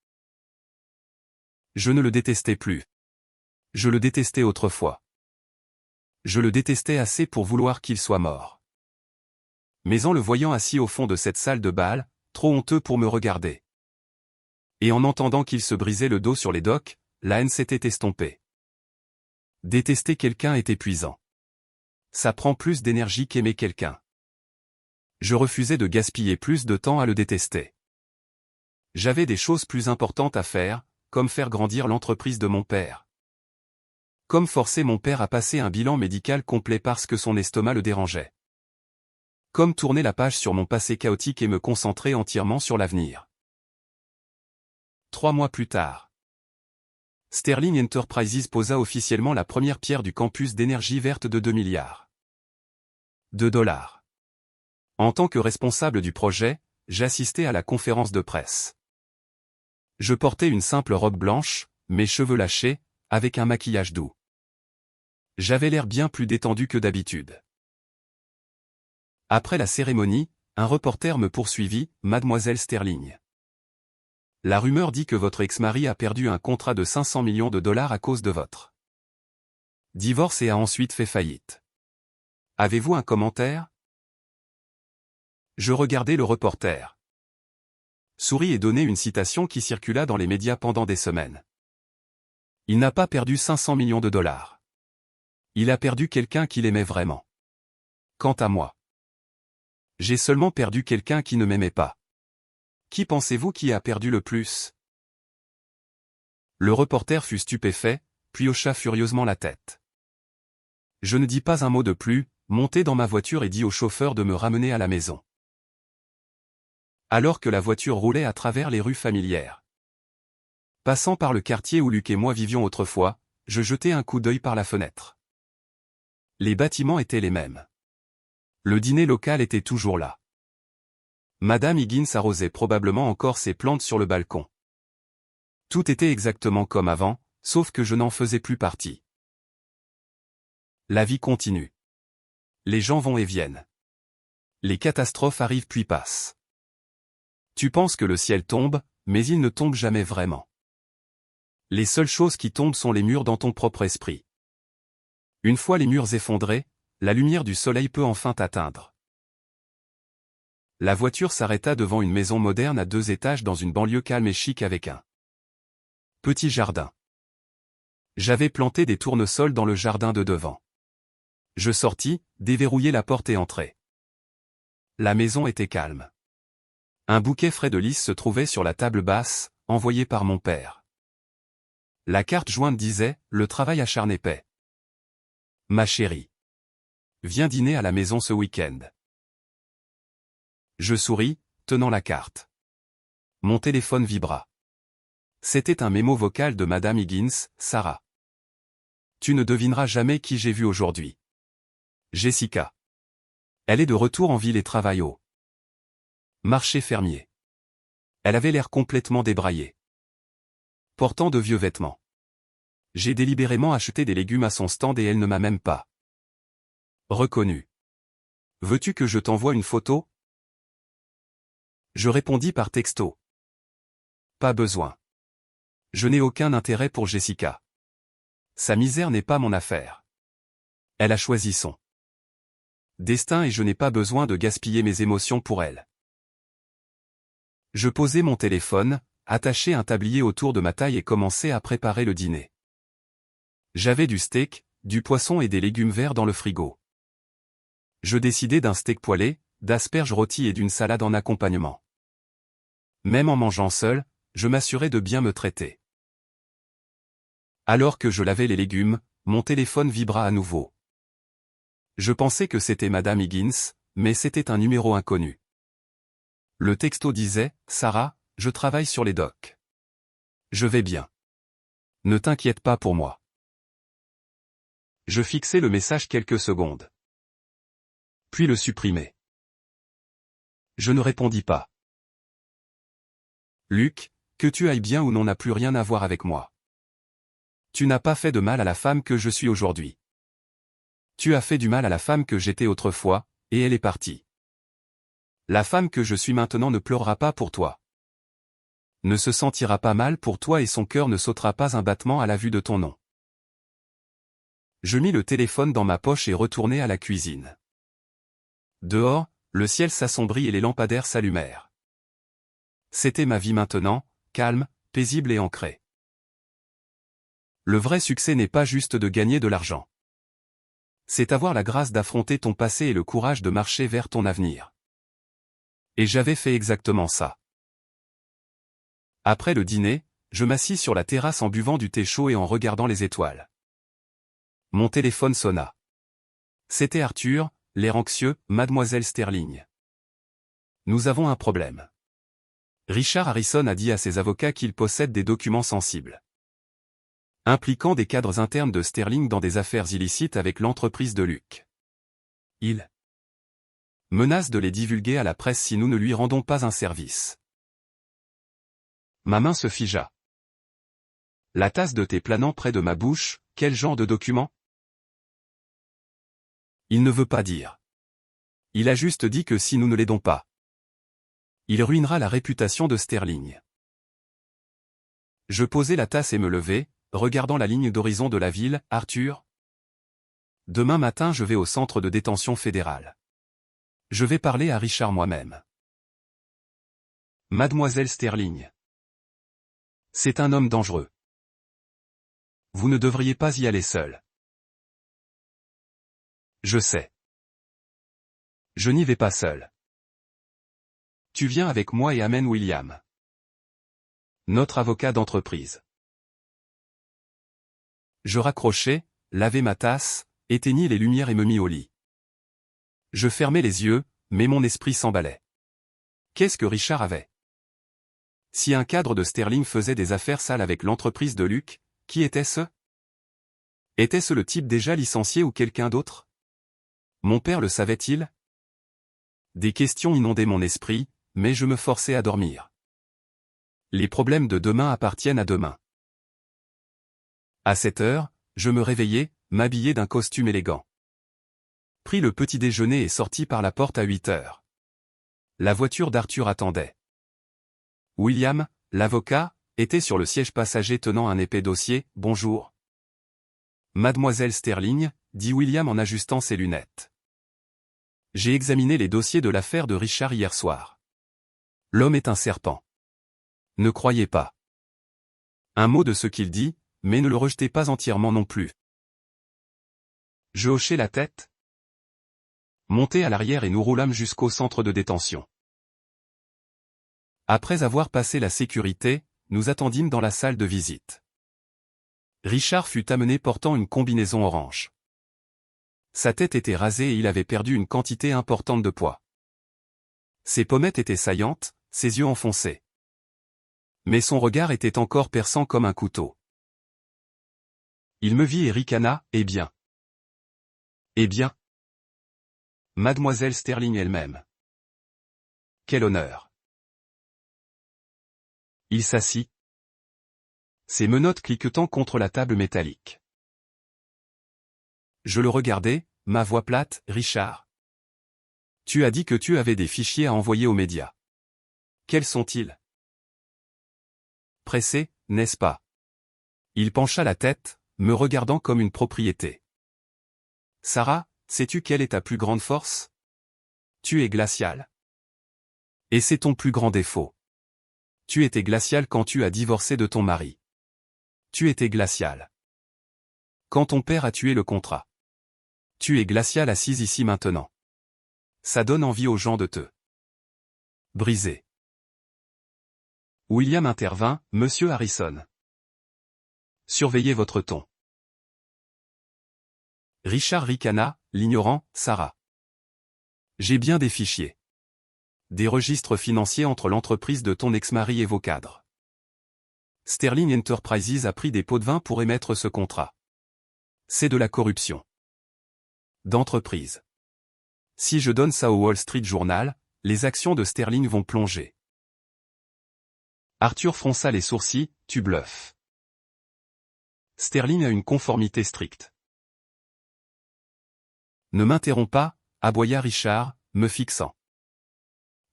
Je ne le détestais plus. Je le détestais autrefois. Je le détestais assez pour vouloir qu'il soit mort. Mais en le voyant assis au fond de cette salle de bal, trop honteux pour me regarder. Et en entendant qu'il se brisait le dos sur les docks, la haine s'était estompée. Détester quelqu'un est épuisant. Ça prend plus d'énergie qu'aimer quelqu'un. Je refusais de gaspiller plus de temps à le détester. J'avais des choses plus importantes à faire, comme faire grandir l'entreprise de mon père. Comme forcer mon père à passer un bilan médical complet parce que son estomac le dérangeait. Comme tourner la page sur mon passé chaotique et me concentrer entièrement sur l'avenir. 3 mois plus tard. Sterling Enterprises posa officiellement la première pierre du campus d'énergie verte de 2 milliards de dollars. En tant que responsable du projet, j'assistais à la conférence de presse. Je portais une simple robe blanche, mes cheveux lâchés, avec un maquillage doux. J'avais l'air bien plus détendu que d'habitude. Après la cérémonie, un reporter me poursuivit, « Mademoiselle Sterling. La rumeur dit que votre ex-mari a perdu un contrat de 500 millions de dollars à cause de votre divorce et a ensuite fait faillite. Avez-vous un commentaire ?» Je regardai le reporter. Souris et donnai une citation qui circula dans les médias pendant des semaines. Il n'a pas perdu 500 millions de dollars. Il a perdu quelqu'un qu'il aimait vraiment. Quant à moi, j'ai seulement perdu quelqu'un qui ne m'aimait pas. Qui pensez-vous qui a perdu le plus? Le reporter fut stupéfait, puis hocha furieusement la tête. Je ne dis pas un mot de plus, montai dans ma voiture et dis au chauffeur de me ramener à la maison. Alors que la voiture roulait à travers les rues familières. Passant par le quartier où Luc et moi vivions autrefois, je jetai un coup d'œil par la fenêtre. Les bâtiments étaient les mêmes. Le dîner local était toujours là. Madame Higgins arrosait probablement encore ses plantes sur le balcon. Tout était exactement comme avant, sauf que je n'en faisais plus partie. La vie continue. Les gens vont et viennent. Les catastrophes arrivent puis passent. Tu penses que le ciel tombe, mais il ne tombe jamais vraiment. Les seules choses qui tombent sont les murs dans ton propre esprit. Une fois les murs effondrés, la lumière du soleil peut enfin t'atteindre. La voiture s'arrêta devant une maison moderne à 2 étages dans une banlieue calme et chic avec un petit jardin. J'avais planté des tournesols dans le jardin de devant. Je sortis, déverrouillai la porte et entrai. La maison était calme. Un bouquet frais de lys se trouvait sur la table basse, envoyé par mon père. La carte jointe disait « Le travail acharné paie. Ma chérie. Viens dîner à la maison ce week-end. » Je souris, tenant la carte. Mon téléphone vibra. C'était un mémo vocal de Madame Higgins, Sarah. Tu ne devineras jamais qui j'ai vu aujourd'hui. Jessica. Elle est de retour en ville et travaille au marché fermier. Elle avait l'air complètement débraillée. Portant de vieux vêtements. J'ai délibérément acheté des légumes à son stand et elle ne m'a même pas reconnu. Veux-tu que je t'envoie une photo? Je répondis par texto. Pas besoin. Je n'ai aucun intérêt pour Jessica. Sa misère n'est pas mon affaire. Elle a choisi son destin et je n'ai pas besoin de gaspiller mes émotions pour elle. Je posai mon téléphone, attaché un tablier autour de ma taille et commençai à préparer le dîner. J'avais du steak, du poisson et des légumes verts dans le frigo. Je décidai d'un steak poêlé, d'asperges rôties et d'une salade en accompagnement. Même en mangeant seul, je m'assurais de bien me traiter. Alors que je lavais les légumes, mon téléphone vibra à nouveau. Je pensais que c'était Madame Higgins, mais c'était un numéro inconnu. Le texto disait « Sarah, je travaille sur les docs. Je vais bien. Ne t'inquiète pas pour moi. » Je fixai le message quelques secondes. Puis le supprimai. Je ne répondis pas. Luc, que tu ailles bien ou non n'a plus rien à voir avec moi. Tu n'as pas fait de mal à la femme que je suis aujourd'hui. Tu as fait du mal à la femme que j'étais autrefois, et elle est partie. La femme que je suis maintenant ne pleurera pas pour toi. Ne se sentira pas mal pour toi et son cœur ne sautera pas un battement à la vue de ton nom. Je mis le téléphone dans ma poche et retournai à la cuisine. Dehors, le ciel s'assombrit et les lampadaires s'allumèrent. C'était ma vie maintenant, calme, paisible et ancrée. Le vrai succès n'est pas juste de gagner de l'argent. C'est avoir la grâce d'affronter ton passé et le courage de marcher vers ton avenir. Et j'avais fait exactement ça. Après le dîner, je m'assis sur la terrasse en buvant du thé chaud et en regardant les étoiles. Mon téléphone sonna. C'était Arthur, l'air anxieux, Mademoiselle Sterling. Nous avons un problème. Richard Harrison a dit à ses avocats qu'il possède des documents sensibles, impliquant des cadres internes de Sterling dans des affaires illicites avec l'entreprise de Luc. Il menace de les divulguer à la presse si nous ne lui rendons pas un service. Ma main se figea. La tasse de thé planant près de ma bouche, quel genre de document? Il ne veut pas dire. Il a juste dit que si nous ne l'aidons pas, il ruinera la réputation de Sterling. Je posai la tasse et me levai, regardant la ligne d'horizon de la ville. Arthur, demain matin je vais au centre de détention fédéral. Je vais parler à Richard moi-même. Mademoiselle Sterling. C'est un homme dangereux. Vous ne devriez pas y aller seul. Je sais. Je n'y vais pas seul. Tu viens avec moi et amène William, notre avocat d'entreprise. Je raccrochai, lavai ma tasse, éteignis les lumières et me mis au lit. Je fermai les yeux, mais mon esprit s'emballait. Qu'est-ce que Richard avait? Si un cadre de Sterling faisait des affaires sales avec l'entreprise de Luc, qui était-ce? Était-ce le type déjà licencié ou quelqu'un d'autre? Mon père le savait-il? Des questions inondaient mon esprit, mais je me forçai à dormir. Les problèmes de demain appartiennent à demain. À 7 heures, je me réveillai, m'habillai d'un costume élégant. Pris le petit déjeuner et sortis par la porte à 8 heures. La voiture d'Arthur attendait. William, l'avocat, était sur le siège passager tenant un épais dossier. « Bonjour. Mademoiselle Sterling, » dit William en ajustant ses lunettes. J'ai examiné les dossiers de l'affaire de Richard hier soir. L'homme est un serpent. Ne croyez pas un mot de ce qu'il dit, mais ne le rejetez pas entièrement non plus. Je hochai la tête. Montai à l'arrière et nous roulâmes jusqu'au centre de détention. Après avoir passé la sécurité, nous attendîmes dans la salle de visite. Richard fut amené portant une combinaison orange. Sa tête était rasée et il avait perdu une quantité importante de poids. Ses pommettes étaient saillantes, ses yeux enfoncés. Mais son regard était encore perçant comme un couteau. Il me vit et ricana. « Eh bien. Eh bien. Mademoiselle Sterling elle-même. Quel honneur. » Il s'assit. Ses menottes cliquetant contre la table métallique. Je le regardai, ma voix plate. « Richard. Tu as dit que tu avais des fichiers à envoyer aux médias. Quels sont-ils? Pressé, n'est-ce pas? » Il pencha la tête, me regardant comme une propriété. « Sarah, sais-tu quelle est ta plus grande force? Tu es glaciale. Et c'est ton plus grand défaut. Tu étais glacial quand tu as divorcé de ton mari. Tu étais glacial quand ton père a tué le contrat. Tu es glacial assise ici maintenant. Ça donne envie aux gens de te briser. William intervint, Monsieur Harrison. Surveillez votre ton. Richard ricana, l'ignorant, Sarah. J'ai bien des fichiers. Des registres financiers entre l'entreprise de ton ex-mari et vos cadres. Sterling Enterprises a pris des pots de vin pour émettre ce contrat. C'est de la corruption d'entreprise. Si je donne ça au Wall Street Journal, les actions de Sterling vont plonger. Arthur fronça les sourcils, tu bluffes. Sterling a une conformité stricte. Ne m'interromps pas, aboya Richard, me fixant.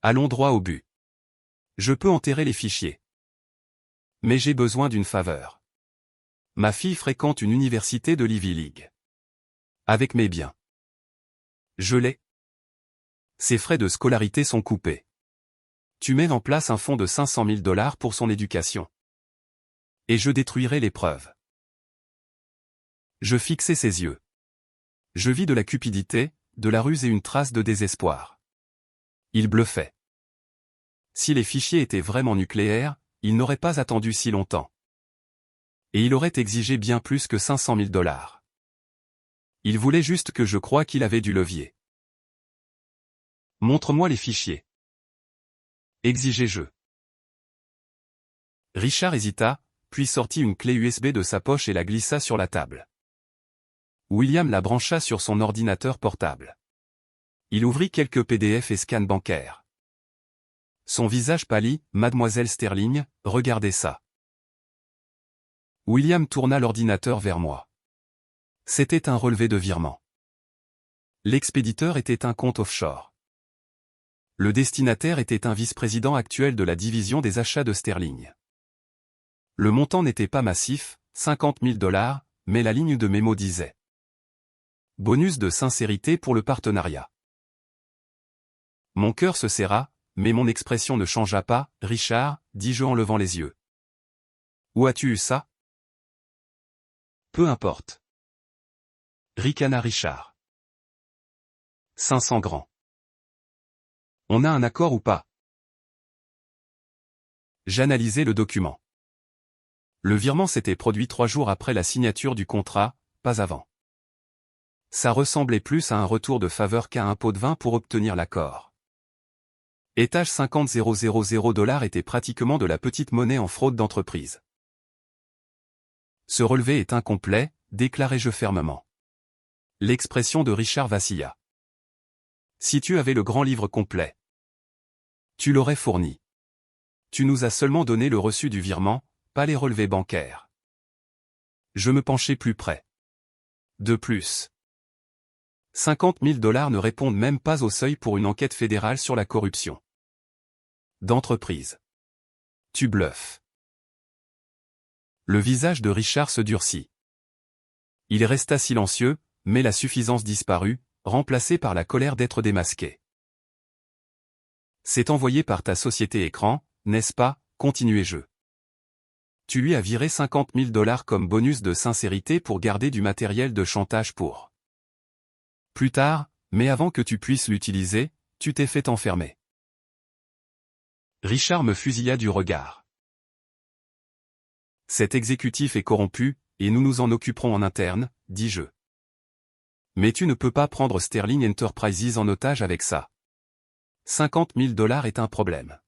Allons droit au but. Je peux enterrer les fichiers. Mais j'ai besoin d'une faveur. Ma fille fréquente une université de l'Ivy League. Avec mes biens. Je l'ai. Ses frais de scolarité sont coupés. Tu mets en place un fonds de 500 000 $ pour son éducation. Et je détruirai les preuves. Je fixai ses yeux. Je vis de la cupidité, de la ruse et une trace de désespoir. Il bluffait. Si les fichiers étaient vraiment nucléaires, il n'aurait pas attendu si longtemps. Et il aurait exigé bien plus que 500 000 $. Il voulait juste que je croie qu'il avait du levier. Montre-moi les fichiers. Exigeai-je. Richard hésita, puis sortit une clé USB de sa poche et la glissa sur la table. William la brancha sur son ordinateur portable. Il ouvrit quelques PDF et scans bancaires. Son visage pâlit, Mademoiselle Sterling, regardez ça. William tourna l'ordinateur vers moi. C'était un relevé de virement. L'expéditeur était un compte offshore. Le destinataire était un vice-président actuel de la division des achats de Sterling. Le montant n'était pas massif, 50 000 $, mais la ligne de mémo disait « Bonus de sincérité pour le partenariat ». Mon cœur se serra, mais mon expression ne changea pas, « Richard », dis-je en levant les yeux. « Où as-tu eu ça ?»« Peu importe. » Ricana Richard. 500 grands. On a un accord ou pas? J'analysais le document. Le virement s'était produit 3 jours après la signature du contrat, pas avant. Ça ressemblait plus à un retour de faveur qu'à un pot de vin pour obtenir l'accord. Étage 50 000 $ était pratiquement de la petite monnaie en fraude d'entreprise. Ce relevé est incomplet, déclarai-je fermement. L'expression de Richard vacilla. Si tu avais le grand livre complet, tu l'aurais fourni. Tu nous as seulement donné le reçu du virement, pas les relevés bancaires. Je me penchai plus près. De plus, 50 000 $ ne répondent même pas au seuil pour une enquête fédérale sur la corruption d'entreprise. Tu bluffes. Le visage de Richard se durcit. Il resta silencieux, mais la suffisance disparut, remplacée par la colère d'être démasqué. C'est envoyé par ta société écran, n'est-ce pas, continuai-je. Tu lui as viré 50 000 $ comme bonus de sincérité pour garder du matériel de chantage pour plus tard, mais avant que tu puisses l'utiliser, tu t'es fait enfermer. Richard me fusilla du regard. Cet exécutif est corrompu, et nous nous en occuperons en interne, dis-je. Mais tu ne peux pas prendre Sterling Enterprises en otage avec ça. 50 000 $ est un problème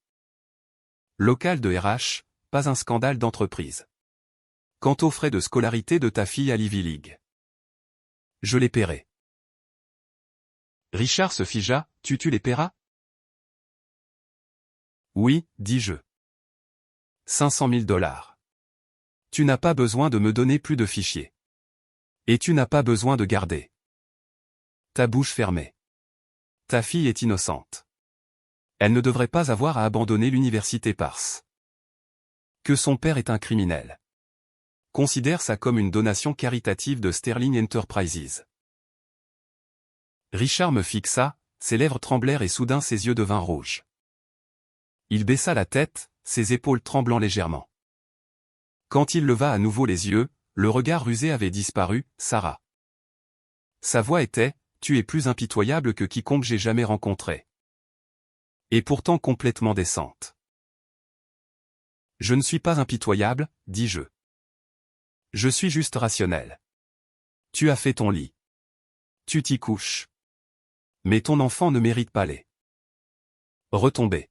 local de RH, pas un scandale d'entreprise. Quant aux frais de scolarité de ta fille à l'Ivy League, je les paierai. Richard se figea, tu les paieras? Oui, dis-je. 500 000 $. Tu n'as pas besoin de me donner plus de fichiers. Et tu n'as pas besoin de garder ta bouche fermée. Ta fille est innocente. Elle ne devrait pas avoir à abandonner l'université parce que son père est un criminel. Considère ça comme une donation caritative de Sterling Enterprises. Richard me fixa, ses lèvres tremblèrent et soudain ses yeux devinrent rouges. Il baissa la tête, ses épaules tremblant légèrement. Quand il leva à nouveau les yeux, le regard rusé avait disparu. Sarah. Sa voix était, tu es plus impitoyable que quiconque j'ai jamais rencontré. Et pourtant complètement décente. Je ne suis pas impitoyable, dis-je. Je suis juste rationnel. Tu as fait ton lit. Tu t'y couches. Mais ton enfant ne mérite pas les retombées.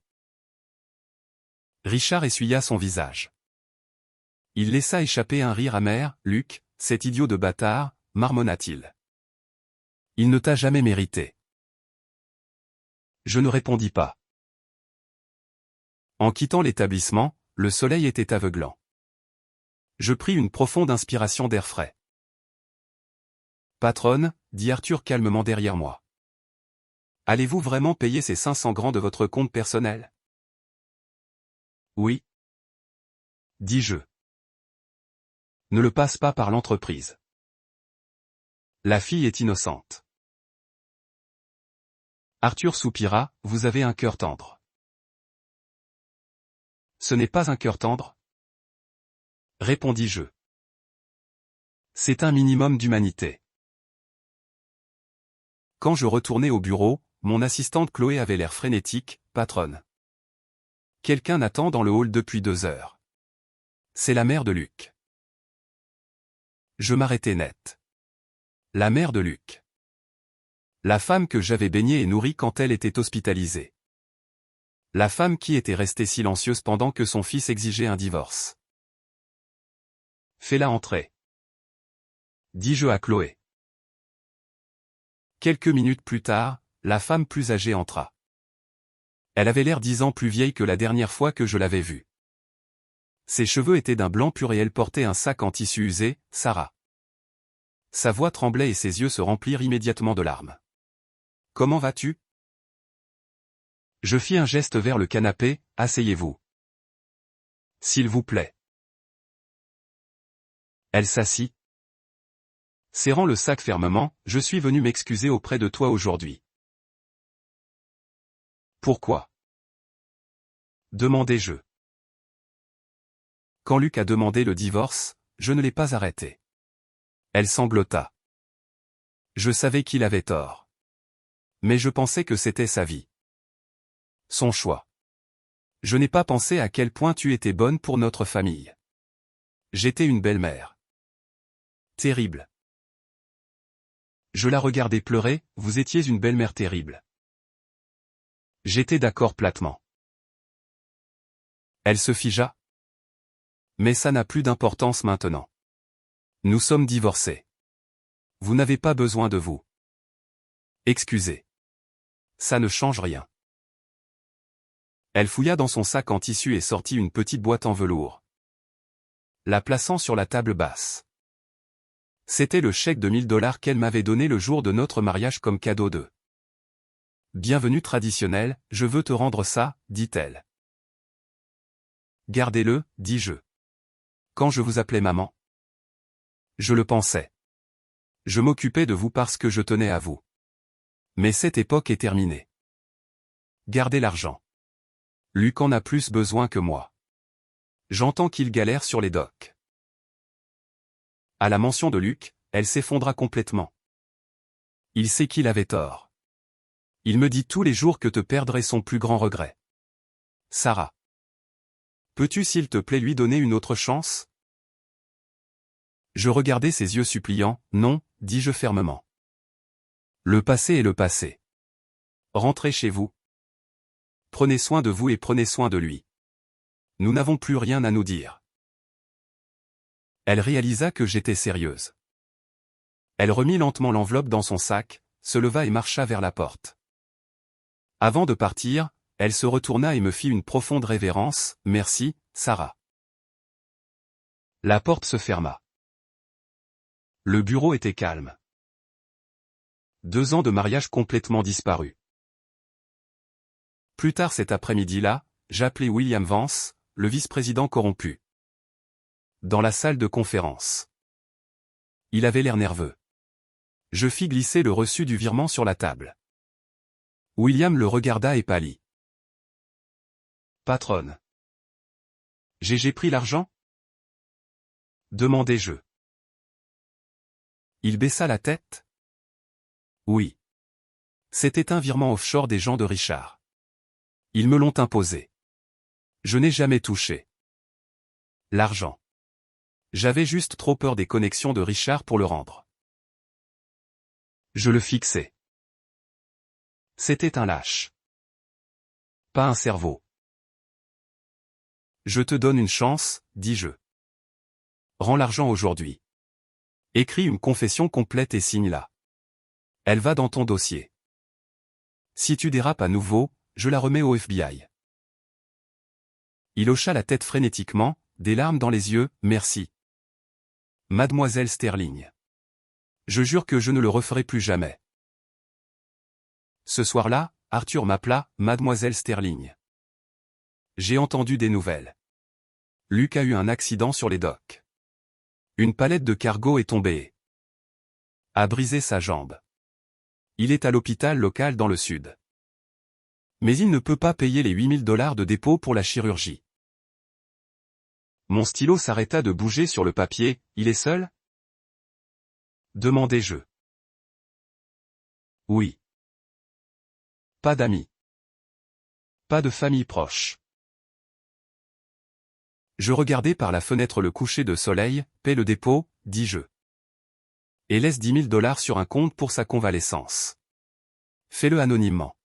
Richard essuya son visage. Il laissa échapper un rire amer. Luc, cet idiot de bâtard, marmonna-t-il. Il ne t'a jamais mérité. Je ne répondis pas. En quittant l'établissement, le soleil était aveuglant. Je pris une profonde inspiration d'air frais. Patronne, dit Arthur calmement derrière moi. Allez-vous vraiment payer ces 500 grands de votre compte personnel? Oui. Dis-je. Ne le passe pas par l'entreprise. La fille est innocente. Arthur soupira, vous avez un cœur tendre. Ce n'est pas un cœur tendre? Répondis-je. C'est un minimum d'humanité. Quand je retournai au bureau, mon assistante Chloé avait l'air frénétique. Patronne. Quelqu'un attend dans le hall depuis 2 heures. C'est la mère de Luc. Je m'arrêtai net. La mère de Luc. La femme que j'avais baignée et nourrie quand elle était hospitalisée. La femme qui était restée silencieuse pendant que son fils exigeait un divorce. Fais-la entrer. Dis-je à Chloé. Quelques minutes plus tard, la femme plus âgée entra. Elle avait l'air 10 ans plus vieille que la dernière fois que je l'avais vue. Ses cheveux étaient d'un blanc pur et elle portait un sac en tissu usé. Sarah. Sa voix tremblait et ses yeux se remplirent immédiatement de larmes. Comment vas-tu? Je fis un geste vers le canapé. Asseyez-vous. S'il vous plaît. Elle s'assit. Serrant le sac fermement, je suis venu m'excuser auprès de toi aujourd'hui. Pourquoi? Demandai-je. Quand Luc a demandé le divorce, je ne l'ai pas arrêté. Elle sanglota. Je savais qu'il avait tort. Mais je pensais que c'était sa vie. Son choix. Je n'ai pas pensé à quel point tu étais bonne pour notre famille. J'étais une belle-mère. Terrible. Je la regardais pleurer, vous étiez une belle-mère terrible. J'étais d'accord platement. Elle se figea. Mais ça n'a plus d'importance maintenant. Nous sommes divorcés. Vous n'avez pas besoin de vous. Excusez. Ça ne change rien. Elle fouilla dans son sac en tissu et sortit une petite boîte en velours. La plaçant sur la table basse. C'était le chèque de $1000 qu'elle m'avait donné le jour de notre mariage comme cadeau de bienvenue traditionnelle, je veux te rendre ça, dit-elle. Gardez-le, dis-je. Quand je vous appelais maman. Je le pensais. Je m'occupais de vous parce que je tenais à vous. Mais cette époque est terminée. Gardez l'argent. Luc en a plus besoin que moi. J'entends qu'il galère sur les docks. À la mention de Luc, elle s'effondra complètement. Il sait qu'il avait tort. Il me dit tous les jours que te perdre est son plus grand regret. Sarah. Peux-tu s'il te plaît lui donner une autre chance? Je regardai ses yeux suppliants. Non, dis-je fermement. Le passé est le passé. Rentrez chez vous. Prenez soin de vous et prenez soin de lui. Nous n'avons plus rien à nous dire. Elle réalisa que j'étais sérieuse. Elle remit lentement l'enveloppe dans son sac, se leva et marcha vers la porte. Avant de partir, elle se retourna et me fit une profonde révérence. Merci, Sarah. La porte se ferma. Le bureau était calme. 2 ans de mariage complètement disparus. Plus tard cet après-midi-là, j'appelai William Vance, le vice-président corrompu. Dans la salle de conférence. Il avait l'air nerveux. Je fis glisser le reçu du virement sur la table. William le regarda et pâlit. Patronne. J'ai pris l'argent? Demandai-je. Il baissa la tête? Oui. C'était un virement offshore des gens de Richard. Ils me l'ont imposé. Je n'ai jamais touché l'argent. J'avais juste trop peur des connexions de Richard pour le rendre. Je le fixais. C'était un lâche. Pas un cerveau. Je te donne une chance, dis-je. Rends l'argent aujourd'hui. Écris une confession complète et signe-la. Elle va dans ton dossier. Si tu dérapes à nouveau, je la remets au FBI. Il hocha la tête frénétiquement, des larmes dans les yeux. Merci. Mademoiselle Sterling. Je jure que je ne le referai plus jamais. Ce soir-là, Arthur m'appela, Mademoiselle Sterling. J'ai entendu des nouvelles. Luc a eu un accident sur les docks. Une palette de cargo est tombée. A brisé sa jambe. Il est à l'hôpital local dans le sud. Mais il ne peut pas payer les $8000 de dépôt pour la chirurgie. Mon stylo s'arrêta de bouger sur le papier. Il est seul? Demandai-je. Oui. Pas d'amis. Pas de famille proche. Je regardai par la fenêtre le coucher de soleil. Paie le dépôt, dis-je. Et laisse $10 000 sur un compte pour sa convalescence. Fais-le anonymement.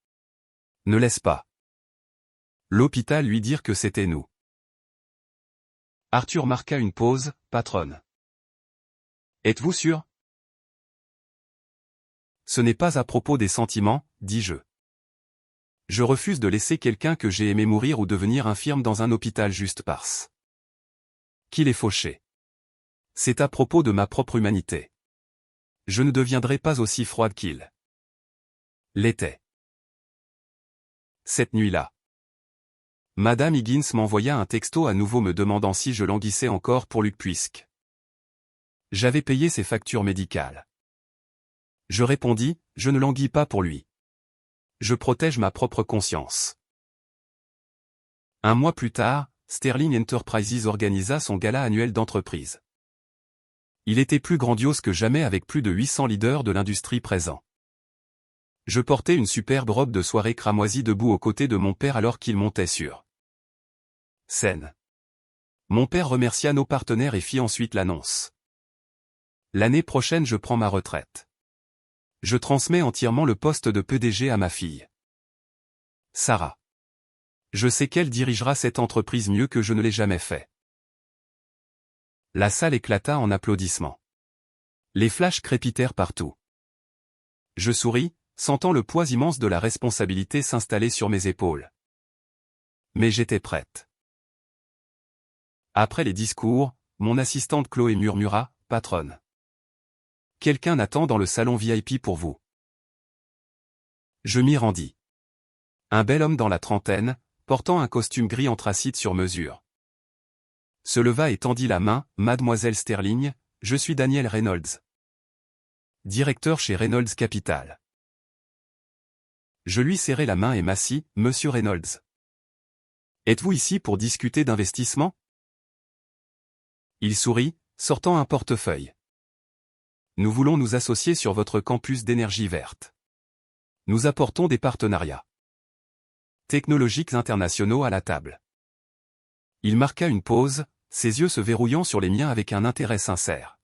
Ne laisse pas l'hôpital lui dire que c'était nous. Arthur marqua une pause. Patronne. Êtes-vous sûr? Ce n'est pas à propos des sentiments, dis-je. Je refuse de laisser quelqu'un que j'ai aimé mourir ou devenir infirme dans un hôpital juste parce qu'il est fauché. C'est à propos de ma propre humanité. Je ne deviendrai pas aussi froide qu'il l'était. Cette nuit-là, Madame Higgins m'envoya un texto à nouveau me demandant si je languissais encore pour Luc puisque j'avais payé ses factures médicales. Je répondis, je ne languis pas pour lui. Je protège ma propre conscience. Un mois plus tard, Sterling Enterprises organisa son gala annuel d'entreprise. Il était plus grandiose que jamais avec plus de 800 leaders de l'industrie présents. Je portais une superbe robe de soirée cramoisie debout aux côtés de mon père alors qu'il montait sur scène. Mon père remercia nos partenaires et fit ensuite l'annonce. L'année prochaine je prends ma retraite. Je transmets entièrement le poste de PDG à ma fille, Sarah. Je sais qu'elle dirigera cette entreprise mieux que je ne l'ai jamais fait. La salle éclata en applaudissements. Les flashs crépitèrent partout. Je souris, sentant le poids immense de la responsabilité s'installer sur mes épaules. Mais j'étais prête. Après les discours, mon assistante Chloé murmura, « Patronne. Quelqu'un attend dans le salon VIP pour vous. » Je m'y rendis. Un bel homme dans la trentaine, portant un costume gris anthracite sur mesure. Se leva et tendit la main, « Mademoiselle Sterling, je suis Daniel Reynolds. Directeur chez Reynolds Capital. » Je lui serrai la main et m'assis, « Monsieur Reynolds. Êtes-vous ici pour discuter d'investissement? » Il sourit, sortant un portefeuille. « Nous voulons nous associer sur votre campus d'énergie verte. Nous apportons des partenariats technologiques internationaux à la table. » Il marqua une pause, ses yeux se verrouillant sur les miens avec un intérêt sincère.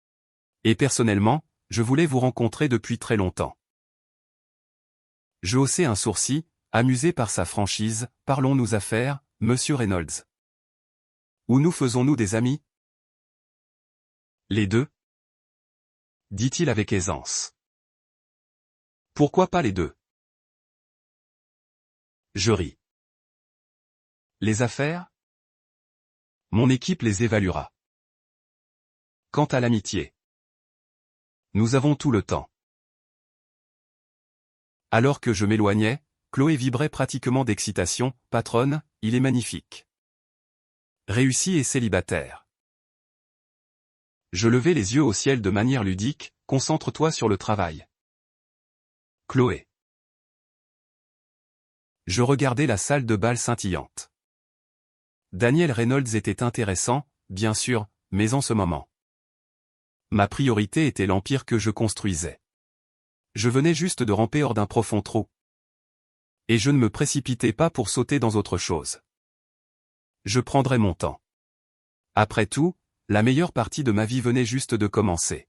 « Et personnellement, je voulais vous rencontrer depuis très longtemps. » Je haussai un sourcil, amusé par sa franchise, « Parlons-nous affaires, Monsieur Reynolds. Ou nous faisons-nous des amis? » Les deux, dit-il avec aisance. Pourquoi pas les deux? Je ris. Les affaires? Mon équipe les évaluera. Quant à l'amitié, nous avons tout le temps. Alors que je m'éloignais, Chloé vibrait pratiquement d'excitation, « Patronne, il est magnifique. Réussi et célibataire. » Je levai les yeux au ciel de manière ludique, « Concentre-toi sur le travail. » Chloé. Je regardai la salle de bal scintillante. Daniel Reynolds était intéressant, bien sûr, mais en ce moment. Ma priorité était l'empire que je construisais. Je venais juste de ramper hors d'un profond trou. Et je ne me précipitais pas pour sauter dans autre chose. Je prendrais mon temps. Après tout, la meilleure partie de ma vie venait juste de commencer.